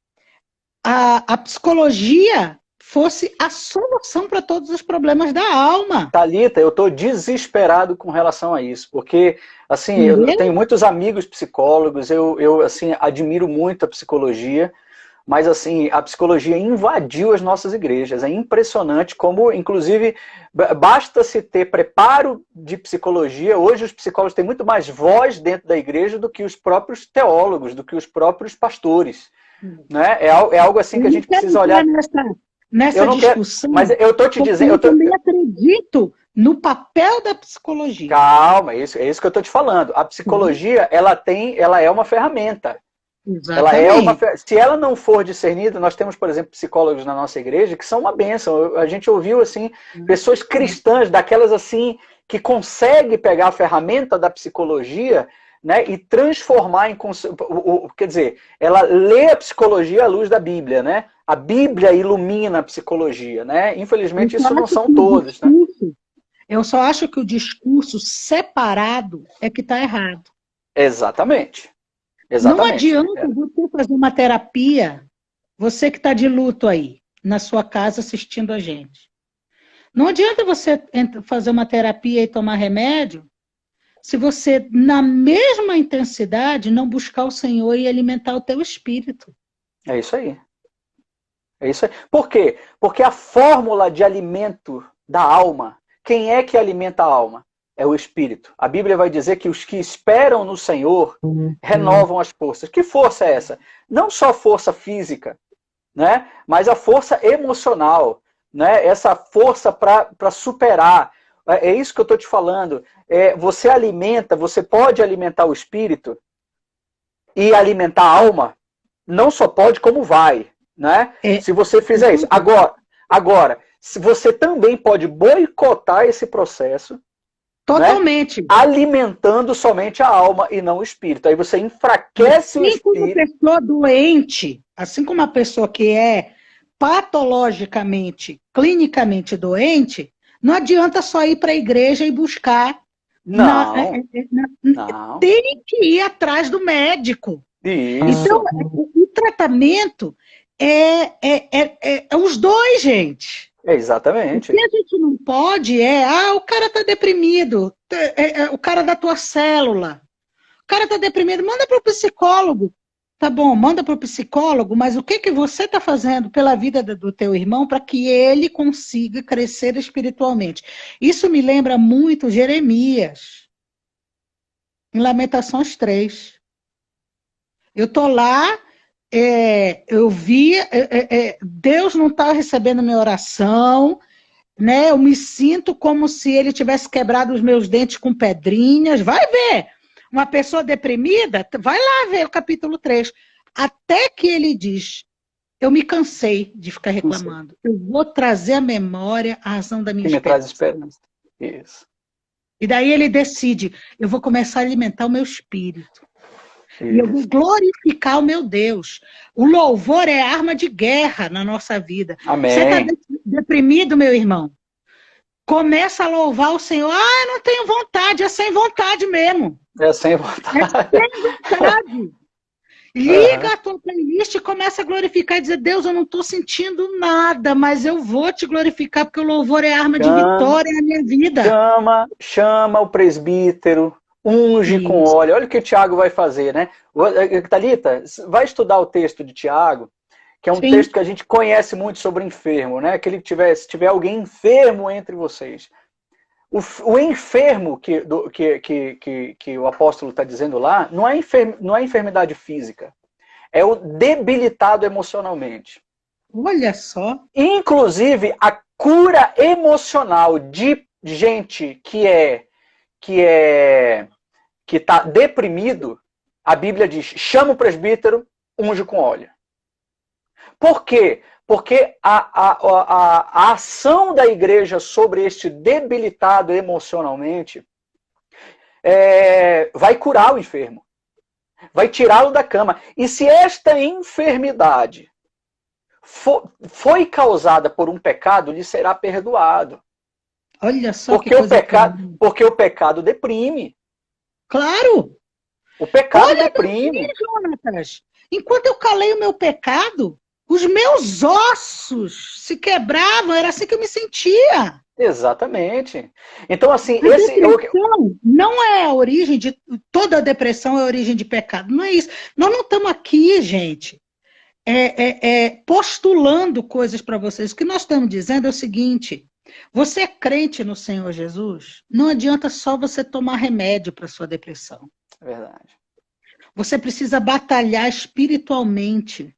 S2: a psicologia fosse a solução para todos os problemas da alma.
S1: Thalita, eu estou desesperado com relação a isso, porque, assim, eu tenho muitos amigos psicólogos, eu assim, admiro muito a psicologia, mas, assim, a psicologia invadiu as nossas igrejas. É impressionante como, inclusive, basta-se ter preparo de psicologia. Hoje os psicólogos têm muito mais voz dentro da igreja do que os próprios teólogos, do que os próprios pastores. Né? É algo assim que a gente precisa olhar.
S2: Nessa discussão,
S1: mas eu estou te dizendo.
S2: Eu também acredito no papel da psicologia.
S1: Calma, é isso que eu estou te falando. A psicologia, ela é uma ferramenta. Se ela não for discernida, nós temos, por exemplo, psicólogos na nossa igreja que são uma bênção. A gente ouviu assim pessoas cristãs, daquelas assim que conseguem pegar a ferramenta da psicologia, né, e transformar em... Quer dizer, ela lê a psicologia à luz da Bíblia, né? A Bíblia ilumina a psicologia, né? Infelizmente, isso não são todos, né?
S2: Eu só acho que o discurso separado é que está errado.
S1: Exatamente.
S2: Não adianta você fazer uma terapia, você que está de luto aí, na sua casa assistindo a gente. Não adianta você fazer uma terapia e tomar remédio, se você, na mesma intensidade, não buscar o Senhor e alimentar o teu espírito.
S1: É isso aí. É isso aí. Por quê? Porque a fórmula de alimento da alma, quem é que alimenta a alma? É o Espírito. A Bíblia vai dizer que os que esperam no Senhor renovam as forças. Que força é essa? Não só força física, né? Mas a força emocional, né? Essa força para superar. É isso que eu estou te falando. Você pode alimentar o Espírito e alimentar a alma. Não só pode, como vai. Né? Se você fizer isso. Agora, se você também pode boicotar esse processo.
S2: Totalmente.
S1: Né? Alimentando somente a alma e não o espírito. Aí você enfraquece o espírito.
S2: Como pessoa doente, assim como uma pessoa que é patologicamente, clinicamente doente, não adianta só ir para a igreja e buscar.
S1: Não.
S2: Tem que ir atrás do médico.
S1: Isso.
S2: Então, o tratamento é os dois, gente.
S1: Exatamente.
S2: O que a gente não pode o cara está deprimido, o cara da tua célula, o cara está deprimido, manda para o psicólogo. Tá bom, manda para o psicólogo, mas o que você está fazendo pela vida do teu irmão para que ele consiga crescer espiritualmente? Isso me lembra muito Jeremias, em Lamentações 3. Eu estou lá, eu vi, Deus não está recebendo minha oração, né? Eu me sinto como se ele tivesse quebrado os meus dentes com pedrinhas. Vai ver! Uma pessoa deprimida, vai lá ver o capítulo 3. Até que ele diz, eu me cansei de ficar reclamando. Eu vou trazer à memória a razão da minha esperança.
S1: Que me traz esperança. Isso.
S2: E daí ele decide, eu vou começar a alimentar o meu espírito. E eu vou glorificar o meu Deus. O louvor é arma de guerra na nossa vida.
S1: Amém.
S2: Você está deprimido, meu irmão? Começa a louvar o Senhor. Eu não tenho vontade, é sem vontade mesmo.
S1: É sem vontade.
S2: É sem vontade. Liga a tua playlist e começa a glorificar e dizer, Deus, eu não estou sentindo nada, mas eu vou te glorificar, porque o louvor é arma de vitória na minha vida.
S1: Chama o presbítero, unge com óleo. Olha o que o Tiago vai fazer, né? Thalita, vai estudar o texto de Tiago, que é um texto que a gente conhece muito sobre enfermo, né? Se tiver alguém enfermo entre vocês. O enfermo que o apóstolo está dizendo lá não é enfermidade física. É o debilitado emocionalmente.
S2: Olha só.
S1: Inclusive, a cura emocional de gente que está deprimido, a Bíblia diz, chama o presbítero, unge com óleo. Por quê? Porque a ação da igreja sobre este debilitado emocionalmente vai curar o enfermo. Vai tirá-lo da cama. E se esta enfermidade foi causada por um pecado, lhe será perdoado.
S2: Olha só
S1: porque o pecado deprime.
S2: Claro!
S1: O pecado deprime.
S2: Jonatas, enquanto eu calei o meu pecado, os meus ossos se quebravam, era assim que eu me sentia.
S1: Exatamente. Então, assim,
S2: A depressão não é a origem de... Toda depressão é a origem de pecado. Não é isso. Nós não estamos aqui, gente, postulando coisas para vocês. O que nós estamos dizendo é o seguinte: você é crente no Senhor Jesus, não adianta só você tomar remédio para sua depressão.
S1: É verdade.
S2: Você precisa batalhar espiritualmente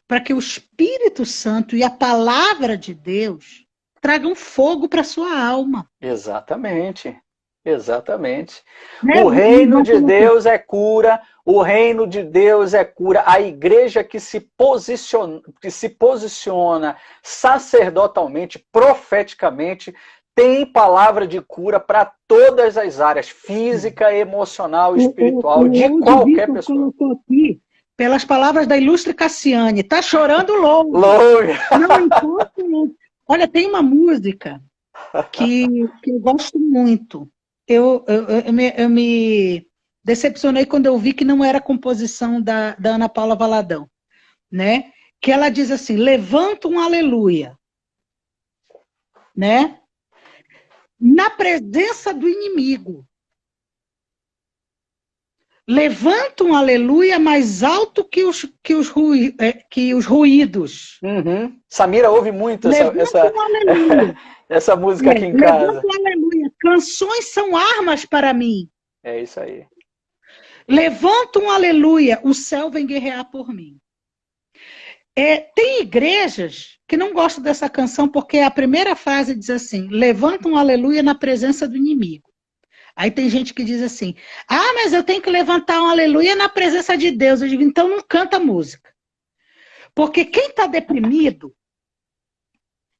S2: para que o Espírito Santo e a palavra de Deus tragam fogo para sua alma.
S1: Exatamente. Exatamente.
S2: Né?
S1: O reino de Deus é cura, o reino de Deus é cura. A igreja que se posiciona sacerdotalmente, profeticamente, tem palavra de cura para todas as áreas, física, emocional, espiritual, de qualquer pessoa.
S2: Aqui, pelas palavras da ilustre Cassiane, tá chorando longe. Não importa. Olha, tem uma música que eu gosto muito. Eu me decepcionei quando eu vi que não era composição da Ana Paula Valadão, né? Que ela diz assim: levanta um aleluia, né? Na presença do inimigo. Levanta um aleluia mais alto que os ruídos.
S1: Uhum. Samira ouve muito essa música aqui em casa.
S2: Levanta um aleluia. Canções são armas para mim.
S1: É isso aí.
S2: Levanta um aleluia. O céu vem guerrear por mim. Tem igrejas que não gostam dessa canção porque a primeira frase diz assim: levanta um aleluia na presença do inimigo. Aí tem gente que diz assim: ah, mas eu tenho que levantar um aleluia na presença de Deus. Eu digo: então não canta música. Porque quem está deprimido,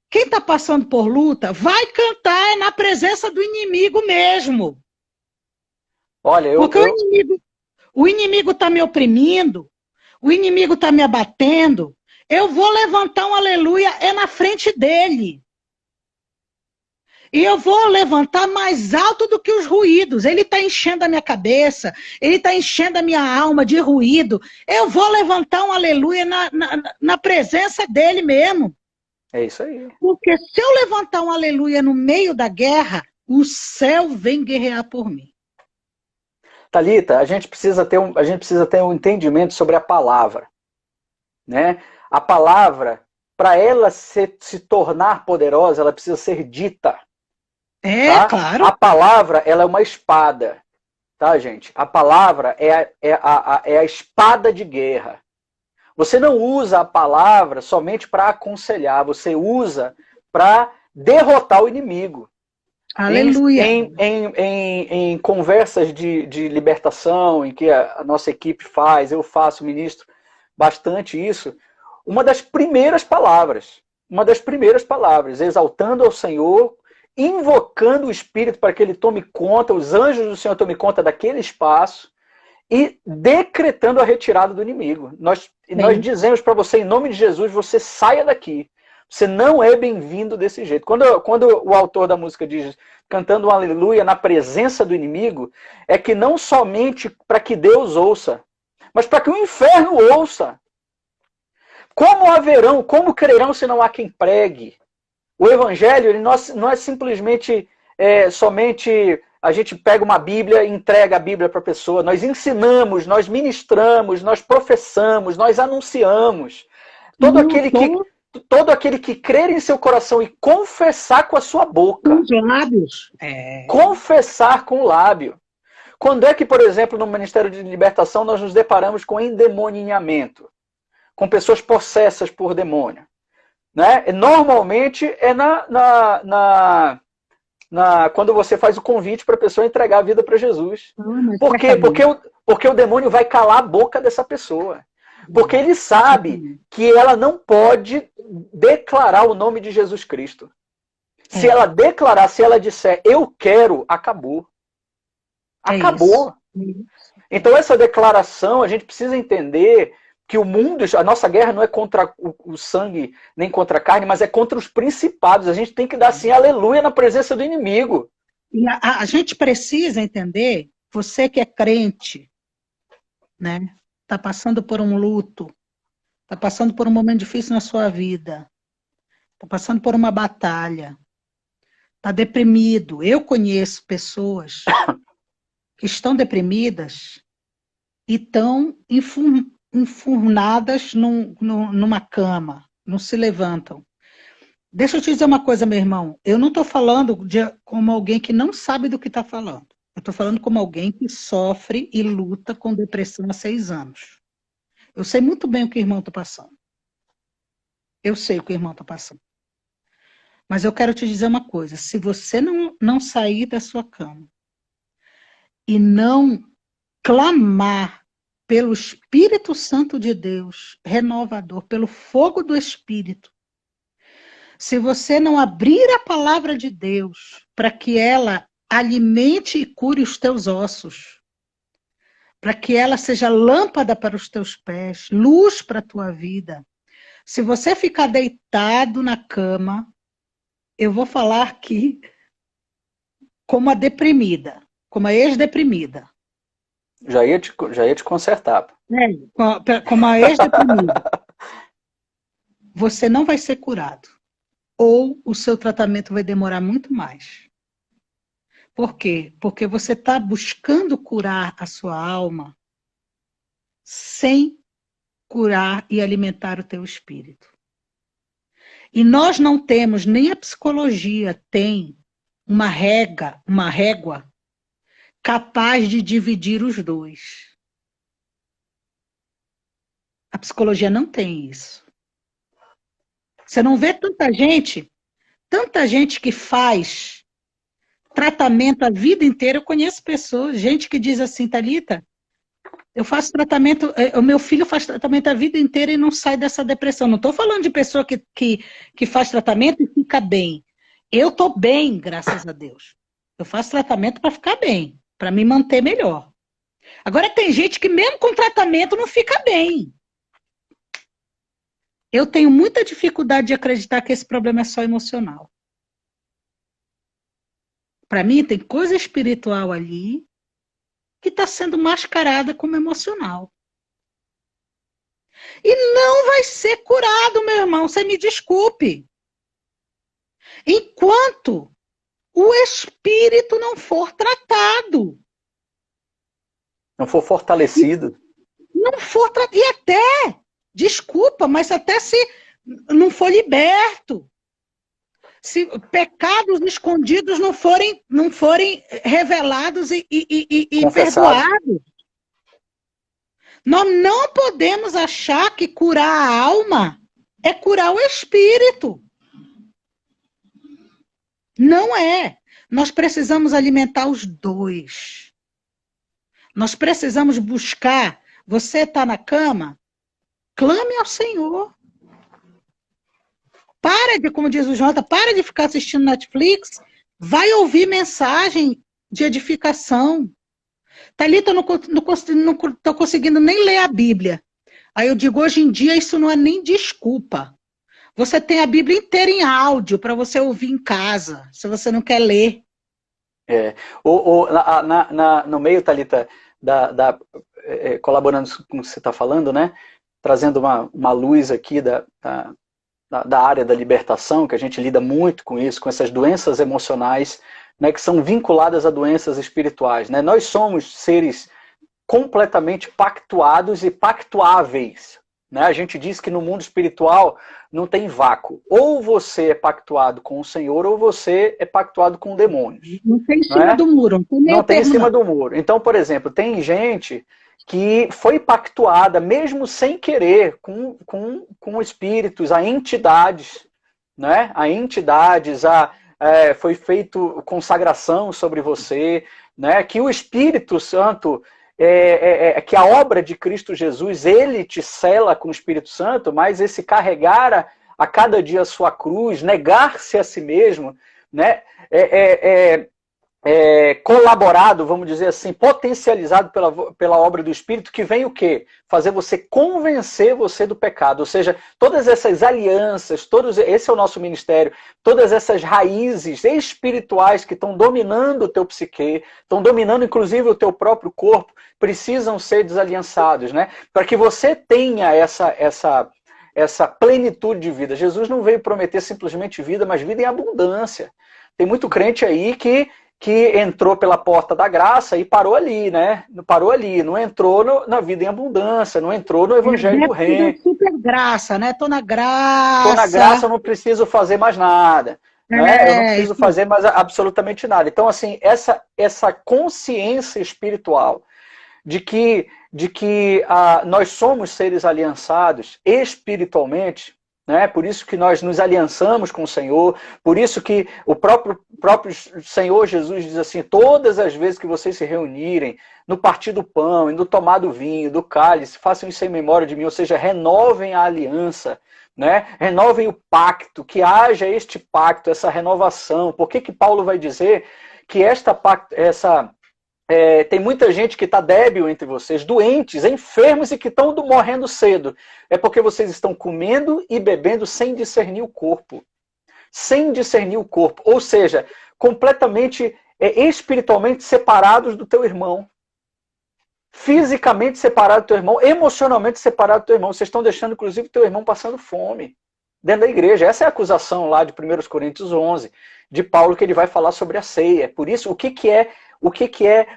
S2: quem está passando por luta, vai cantar na presença do inimigo mesmo.
S1: Olha,
S2: porque o inimigo está me oprimindo, o inimigo está me abatendo, eu vou levantar um aleluia na frente dele. E eu vou levantar mais alto do que os ruídos. Ele está enchendo a minha cabeça, ele está enchendo a minha alma de ruído. Eu vou levantar um aleluia na presença dele mesmo.
S1: É isso aí.
S2: Porque se eu levantar um aleluia no meio da guerra, o céu vem guerrear por mim.
S1: Thalita, a gente precisa ter um entendimento sobre a palavra, né? A palavra, para ela se tornar poderosa, ela precisa ser dita. Tá?
S2: Claro.
S1: A palavra, ela é uma espada, tá, gente? A palavra é a espada de guerra. Você não usa a palavra somente para aconselhar, você usa para derrotar o inimigo.
S2: Aleluia.
S1: Em conversas de libertação, em que a nossa equipe faz, eu faço, ministro bastante isso, uma das primeiras palavras, exaltando ao Senhor, invocando o Espírito para que ele tome conta, os anjos do Senhor tomem conta daquele espaço e decretando a retirada do inimigo. Nós dizemos para você, em nome de Jesus, você saia daqui. Você não é bem-vindo desse jeito. Quando o autor da música diz, cantando um aleluia na presença do inimigo, é que não somente para que Deus ouça, mas para que o inferno ouça. Como crerão se não há quem pregue? O evangelho ele não é simplesmente somente a gente pega uma Bíblia e entrega a Bíblia para a pessoa. Nós ensinamos, nós ministramos, nós professamos, nós anunciamos. Todo aquele que crer em seu coração e confessar com a sua boca.
S2: Com os lábios.
S1: Confessar com o lábio. Quando é que, por exemplo, no Ministério de Libertação nós nos deparamos com endemoninhamento? Com pessoas possessas por demônio. Né? Normalmente é quando você faz o convite para a pessoa entregar a vida para Jesus. Por quê? Porque o demônio vai calar a boca dessa pessoa. Porque ele sabe que ela não pode declarar o nome de Jesus Cristo. Se ela declarar, se ela disser, eu quero, acabou. Acabou. Então essa declaração, a gente precisa entender que o mundo, a nossa guerra não é contra o sangue, nem contra a carne, mas é contra os principados. A gente tem que dar assim, aleluia, na presença do inimigo.
S2: E a gente precisa entender, você que é crente, né, está passando por um luto, está passando por um momento difícil na sua vida, está passando por uma batalha, está deprimido. Eu conheço pessoas que estão deprimidas e estão enfurnadas numa cama, não se levantam. Deixa eu te dizer uma coisa, meu irmão. Eu não estou falando como alguém que não sabe do que está falando. Eu estou falando como alguém que sofre e luta com depressão há 6 anos. Eu sei muito bem o que o irmão está passando. Eu sei o que o irmão está passando. Mas eu quero te dizer uma coisa. Se você não sair da sua cama e não clamar pelo Espírito Santo de Deus, renovador, pelo fogo do Espírito, se você não abrir a palavra de Deus para que ela alimente e cure os teus ossos, para que ela seja lâmpada para os teus pés, luz para a tua vida, se você ficar deitado na cama, eu vou falar aqui como a deprimida, como a ex-deprimida.
S1: Já ia te consertar.
S2: Como a ex-deprimida. Você não vai ser curado. Ou o seu tratamento vai demorar muito mais. Por quê? Porque você está buscando curar a sua alma sem curar e alimentar o teu espírito. E nós não temos, nem a psicologia tem uma régua capaz de dividir os dois. A psicologia não tem isso. Você não vê tanta gente que faz tratamento a vida inteira. Eu conheço pessoas, gente que diz assim, Thalita, eu faço tratamento, o meu filho faz tratamento a vida inteira e não sai dessa depressão. Não estou falando de pessoa que faz tratamento e fica bem. Eu estou bem, graças a Deus. Eu faço tratamento para ficar bem, para me manter melhor. Agora tem gente que mesmo com tratamento não fica bem. Eu tenho muita dificuldade de acreditar que esse problema é só emocional. Para mim tem coisa espiritual ali que está sendo mascarada como emocional. E não vai ser curado, meu irmão, você me desculpe. Enquanto o espírito não for tratado.
S1: Não for fortalecido.
S2: Não for tratado. E até, desculpa, mas até se não for liberto. Se pecados escondidos não forem revelados e perdoados. Nós não podemos achar que curar a alma é curar o espírito. Não é. Nós precisamos alimentar os dois. Nós precisamos buscar. Você está na cama? Clame ao Senhor. Como diz o Jota, para de ficar assistindo Netflix, vai ouvir mensagem de edificação. Thalita, eu não estou conseguindo nem ler a Bíblia. Aí eu digo, hoje em dia isso não é nem desculpa. Você tem a Bíblia inteira em áudio para você ouvir em casa, se você não quer ler.
S1: No meio, Thalita, colaborando com o que você está falando, né? Trazendo uma luz aqui da área da libertação, que a gente lida muito com isso, com essas doenças emocionais, né, que são vinculadas a doenças espirituais. Né? Nós somos seres completamente pactuados e pactuáveis. Né? A gente diz que no mundo espiritual não tem vácuo. Ou você é pactuado com o Senhor, ou você é pactuado com demônios.
S2: Não tem em cima do muro.
S1: Não tem em cima do muro. Então, por exemplo, tem gente que foi pactuada, mesmo sem querer, com espíritos, a entidades, né? A entidades, foi feito consagração sobre você, né? Que o Espírito Santo, que a obra de Cristo Jesus, ele te sela com o Espírito Santo, mas esse carregar a cada dia a sua cruz, negar-se a si mesmo, né? colaborado, vamos dizer assim, potencializado pela obra do Espírito, que vem o quê? Fazer você convencer você do pecado. Ou seja, todas essas alianças, esse é o nosso ministério, todas essas raízes espirituais que estão dominando o teu psique, estão dominando inclusive o teu próprio corpo, precisam ser desaliançados, né? Para que você tenha essa plenitude de vida. Jesus não veio prometer simplesmente vida, mas vida em abundância. Tem muito crente aí que entrou pela porta da graça e parou ali, né? Parou ali, não entrou na vida em abundância, não entrou no evangelho do reino.
S2: Super graça, né? Tô na graça.
S1: Tô na graça, eu não preciso fazer mais nada. Né? Eu não preciso fazer mais absolutamente nada. Então, assim, essa consciência espiritual de que nós somos seres aliançados espiritualmente, né? Por isso que nós nos aliançamos com o Senhor, por isso que o próprio Senhor Jesus diz assim, todas as vezes que vocês se reunirem, no partir do pão e no tomar do vinho, do cálice, façam isso em memória de mim, ou seja, renovem a aliança, né? Renovem o pacto, que haja este pacto, essa renovação. Por que Paulo vai dizer que tem muita gente que está débil entre vocês, doentes, enfermos e que estão morrendo cedo. É porque vocês estão comendo e bebendo sem discernir o corpo. Sem discernir o corpo. Ou seja, completamente, espiritualmente separados do teu irmão. Fisicamente separado do teu irmão. Emocionalmente separado do teu irmão. Vocês estão deixando, inclusive, o teu irmão passando fome. Dentro da igreja. Essa é a acusação lá de 1 Coríntios 11. De Paulo, que ele vai falar sobre a ceia. Por isso, o que é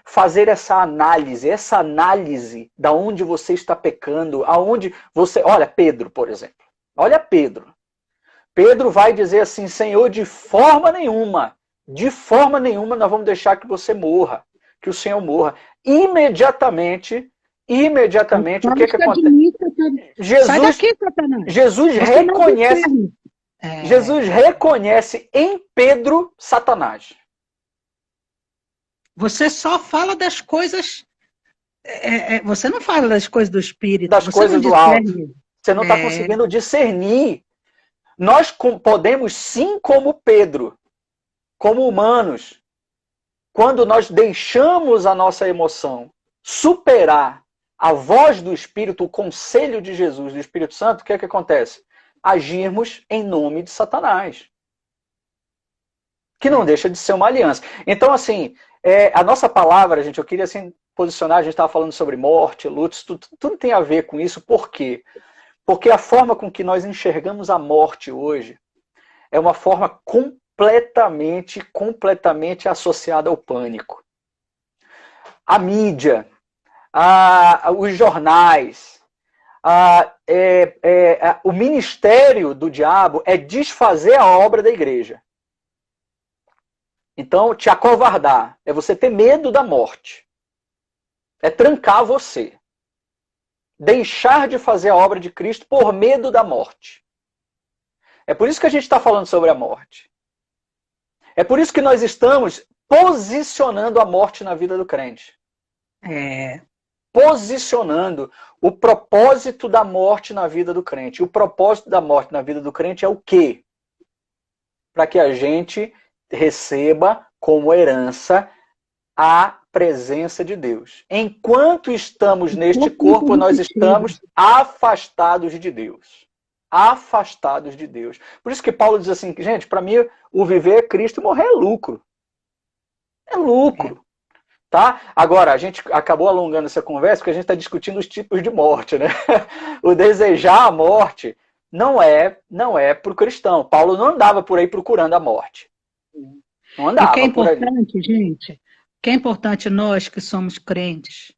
S1: fazer essa análise da onde você está pecando, aonde você... Olha, Pedro, por exemplo. Olha Pedro. Pedro vai dizer assim, Senhor, de forma nenhuma nós vamos deixar que você morra, que o Senhor morra. Imediatamente, o que acontece? Jesus reconhece... Jesus reconhece em Pedro Satanás.
S2: Você só fala das coisas... você não fala das coisas do Espírito.
S1: Das coisas do alto. Você não está conseguindo discernir. Nós podemos sim, como Pedro, como humanos, quando nós deixamos a nossa emoção superar a voz do Espírito, o conselho de Jesus, do Espírito Santo, o que acontece? Agirmos em nome de Satanás. Que não deixa de ser uma aliança. Então, assim, a nossa palavra, gente, eu queria assim, posicionar, a gente estava falando sobre morte, lutos, tudo tem a ver com isso. Por quê? Porque a forma com que nós enxergamos a morte hoje é uma forma completamente associada ao pânico. A mídia, os jornais, o ministério do diabo é desfazer a obra da igreja. Então, te acovardar é você ter medo da morte. É trancar você. Deixar de fazer a obra de Cristo por medo da morte. É por isso que a gente está falando sobre a morte. É por isso que nós estamos posicionando a morte na vida do crente. Posicionando o propósito da morte na vida do crente. O propósito da morte na vida do crente é o quê? Para que a gente receba como herança a presença de Deus. Enquanto estamos neste corpo, nós estamos afastados de Deus. Afastados de Deus. Por isso que Paulo diz assim, gente, para mim o viver é Cristo e morrer é lucro. É lucro. Tá? Agora, a gente acabou alongando essa conversa porque a gente está discutindo os tipos de morte, né? O desejar a morte não é para o cristão. Paulo não andava por aí procurando a morte. Não andava.
S2: E que é importante, gente, que é importante nós que somos crentes,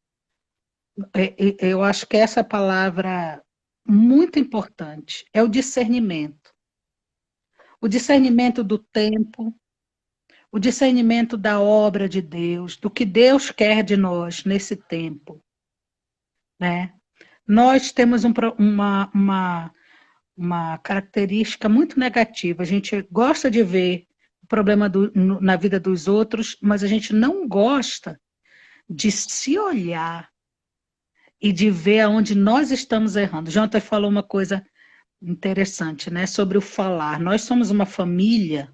S2: eu acho que essa palavra muito importante é o discernimento. O discernimento do tempo, o discernimento da obra de Deus, do que Deus quer de nós nesse tempo. Né? Nós temos uma característica muito negativa. A gente gosta de ver o problema na vida dos outros, mas a gente não gosta de se olhar e de ver aonde nós estamos errando. Jonathan falou uma coisa interessante, né, sobre o falar. Nós somos uma família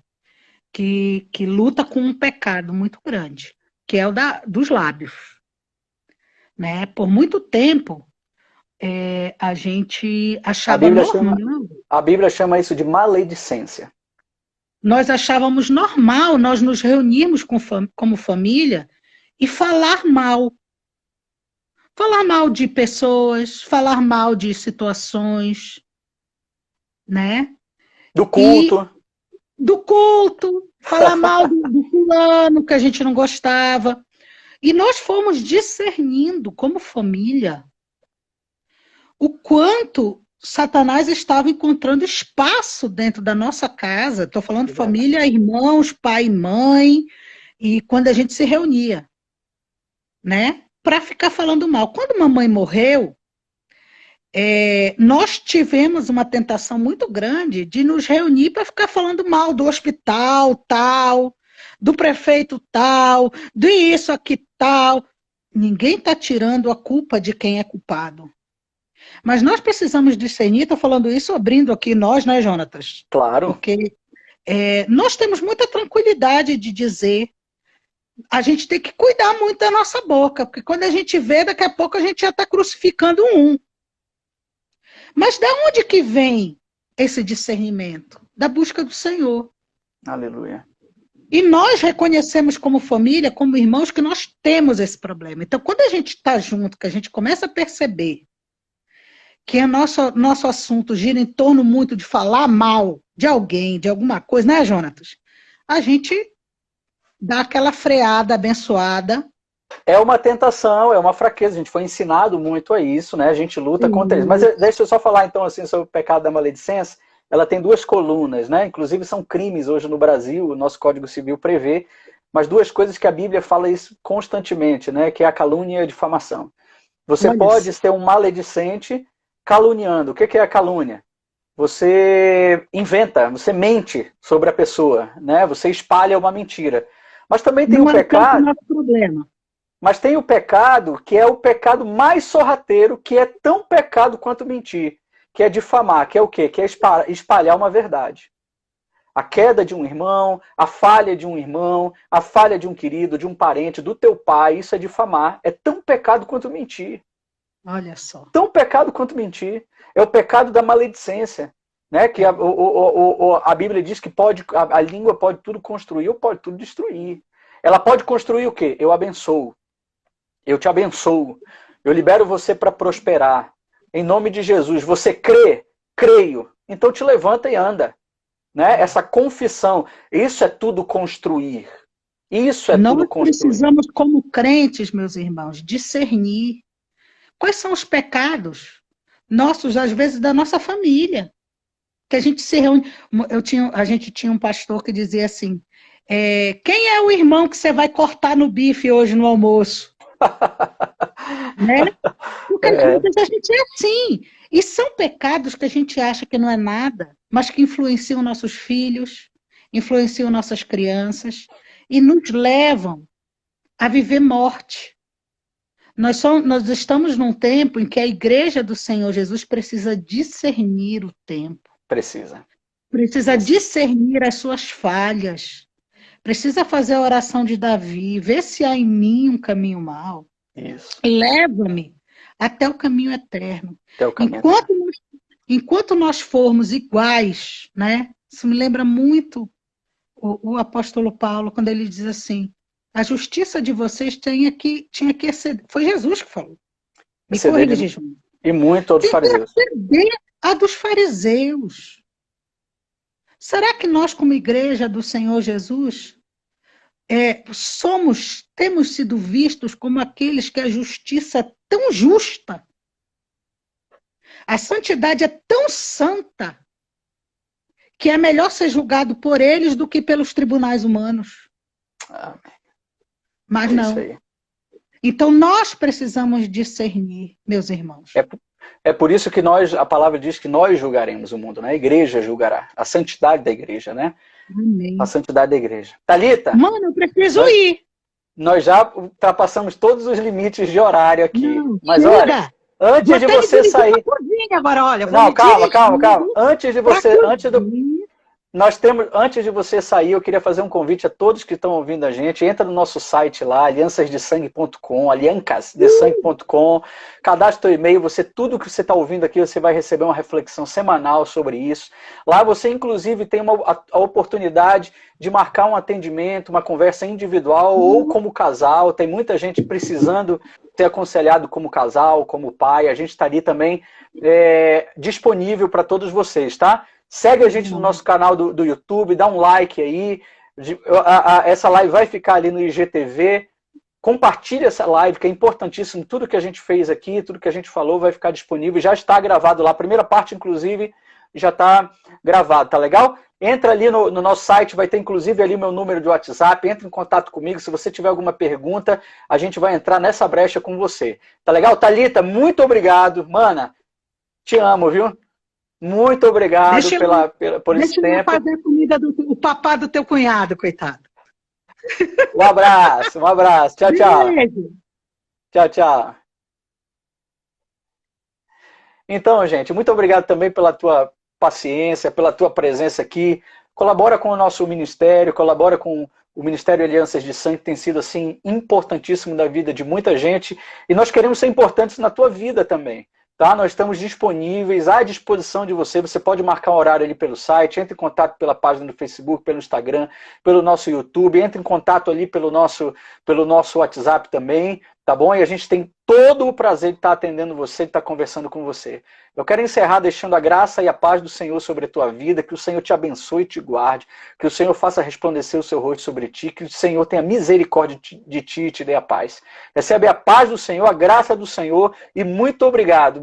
S2: que luta com um pecado muito grande, que é o dos lábios, né? Por muito tempo, a gente
S1: A
S2: achava
S1: Bíblia
S2: normal,
S1: chama, a Bíblia chama isso de maledicência.
S2: nós achávamos normal nós nos reunirmos como família e falar mal. Falar mal de pessoas, falar mal de situações, né?
S1: Do
S2: E
S1: culto.
S2: do culto, falar mal do fulano que a gente não gostava. E nós fomos discernindo como família o quanto Satanás estava encontrando espaço dentro da nossa casa. Estou falando família, irmãos, pai e mãe, e quando a gente se reunia, né? Para ficar falando mal. Quando mamãe morreu, nós tivemos uma tentação muito grande de nos reunir para ficar falando mal do hospital tal, do prefeito tal, de isso aqui tal. Ninguém está tirando a culpa de quem é culpado. Mas nós precisamos discernir, estou falando isso abrindo aqui nós, né, Jonatas?
S1: Claro.
S2: Porque nós temos muita tranquilidade de dizer, a gente tem que cuidar muito da nossa boca, porque quando a gente vê, daqui a pouco a gente já está crucificando um. Mas da onde que vem esse discernimento? Da busca do Senhor.
S1: Aleluia.
S2: E nós reconhecemos como família, como irmãos, que nós temos esse problema. Então, quando a gente está junto, que a gente começa a perceber que o nosso assunto gira em torno muito de falar mal de alguém, de alguma coisa, né, Jonatas? A gente dá aquela freada abençoada.
S1: É uma tentação, é uma fraqueza. A gente foi ensinado muito a isso, né? A gente luta contra isso. Mas deixa eu só falar, então, assim, sobre o pecado da maledicência. Ela tem duas colunas, né? Inclusive são crimes hoje no Brasil, o nosso Código Civil prevê, mas duas coisas que a Bíblia fala isso constantemente, né? Que é a calúnia e a difamação. Você pode ser um maledicente caluniando. O que é a calúnia? Você inventa, você mente sobre a pessoa, né? Você espalha uma mentira. Mas também tem o pecado.
S2: Não é o problema.
S1: Mas tem o pecado que é o pecado mais sorrateiro, que é tão pecado quanto mentir, que é difamar, que é o quê? Que é espalhar uma verdade. A queda de um irmão, a falha de um irmão, a falha de um querido, de um parente, do teu pai, isso é difamar. É tão pecado quanto mentir.
S2: Olha só.
S1: Tão pecado quanto mentir. É o pecado da maledicência. Né? Que a Bíblia diz que a língua pode tudo construir ou pode tudo destruir. Ela pode construir o quê? Eu abençoo. Eu te abençoo. Eu libero você para prosperar. Em nome de Jesus. Você crê? Creio. Então te levanta e anda. Né? Essa confissão. Isso é tudo construir. Isso é tudo construir.
S2: Nós precisamos, como crentes, meus irmãos, discernir quais são os pecados nossos, às vezes, da nossa família. Que a gente se reúne. A gente tinha um pastor que dizia assim: quem é o irmão que você vai cortar no bife hoje no almoço? Né? Porque a gente é assim. E são pecados que a gente acha que não é nada, mas que influenciam nossos filhos, influenciam nossas crianças e nos levam a viver morte. Nós estamos num tempo em que a igreja do Senhor Jesus precisa discernir o tempo. Precisa discernir as suas falhas. Precisa fazer a oração de Davi, ver se há em mim um caminho mau.
S1: Isso.
S2: Leva-me até o caminho eterno.
S1: Caminho
S2: enquanto nós formos iguais, né? Isso me lembra muito o apóstolo Paulo, quando ele diz assim: a justiça de vocês tinha que exceder. Foi Jesus que falou. Me corrija, João.
S1: E muito dos fariseus.
S2: Exceder a dos fariseus. Será que nós, como igreja do Senhor Jesus, temos sido vistos como aqueles que a justiça é tão justa, a santidade é tão santa, que é melhor ser julgado por eles do que pelos tribunais humanos?
S1: Amém.
S2: Mas não. Então nós precisamos discernir, meus irmãos.
S1: É por isso que a palavra diz que nós julgaremos o mundo, né? A igreja julgará. A santidade da igreja, né?
S2: Amém.
S1: A santidade da igreja. Thalita?
S2: Mano, eu preciso ir.
S1: Nós já ultrapassamos todos os limites de horário aqui.
S2: Não,
S1: mas
S2: chega.
S1: Olha, antes de você sair...
S2: Agora, olha,
S1: não, calma. Antes de você... Nós temos, antes de você sair, eu queria fazer um convite a todos que estão ouvindo a gente. Entra no nosso site lá, aliançasdesangue.com, aliancasdesangue.com, cadastra o e-mail, tudo que você está ouvindo aqui, você vai receber uma reflexão semanal sobre isso. Lá você, inclusive, tem a oportunidade de marcar um atendimento, uma conversa individual ou como casal. Tem muita gente precisando ser aconselhado como casal, como pai. A gente está ali também disponível para todos vocês, tá? Segue a gente no nosso canal do YouTube, dá um like aí. Essa live vai ficar ali no IGTV. Compartilha essa live, que é importantíssimo. Tudo que a gente fez aqui, tudo que a gente falou vai ficar disponível. Já está gravado lá. A primeira parte, inclusive, já está gravado. Tá legal? Entra ali no nosso site, vai ter inclusive ali o meu número de WhatsApp. Entra em contato comigo. Se você tiver alguma pergunta, a gente vai entrar nessa brecha com você. Tá legal? Thalita, muito obrigado. Mana, te amo, viu? Muito obrigado por esse tempo.
S2: Deixa eu fazer a comida do papá do teu cunhado, coitado.
S1: Um abraço, um abraço. Tchau, tchau.
S2: Beijo.
S1: Tchau, tchau. Então, gente, muito obrigado também pela tua paciência, pela tua presença aqui. Colabora com o nosso ministério, colabora com o Ministério Alianças de Sangue, que tem sido assim importantíssimo na vida de muita gente. E nós queremos ser importantes na tua vida também. Tá? Nós estamos disponíveis, à disposição de você. Você pode marcar um horário ali pelo site, entre em contato pela página do Facebook, pelo Instagram, pelo nosso YouTube, entre em contato ali pelo nosso WhatsApp também, tá bom? E a gente tem todo o prazer de estar atendendo você, de estar conversando com você. Eu quero encerrar deixando a graça e a paz do Senhor sobre a tua vida, que o Senhor te abençoe e te guarde, que o Senhor faça resplandecer o seu rosto sobre ti, que o Senhor tenha misericórdia de ti e te dê a paz. Recebe a paz do Senhor, a graça do Senhor e muito obrigado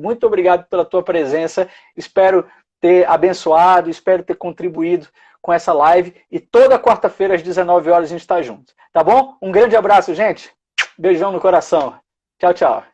S1: pela tua presença. Espero ter abençoado, espero ter contribuído com essa live e toda quarta-feira às 19 horas a gente está junto, tá bom? Um grande abraço, gente. Beijão no coração. Tchau, tchau.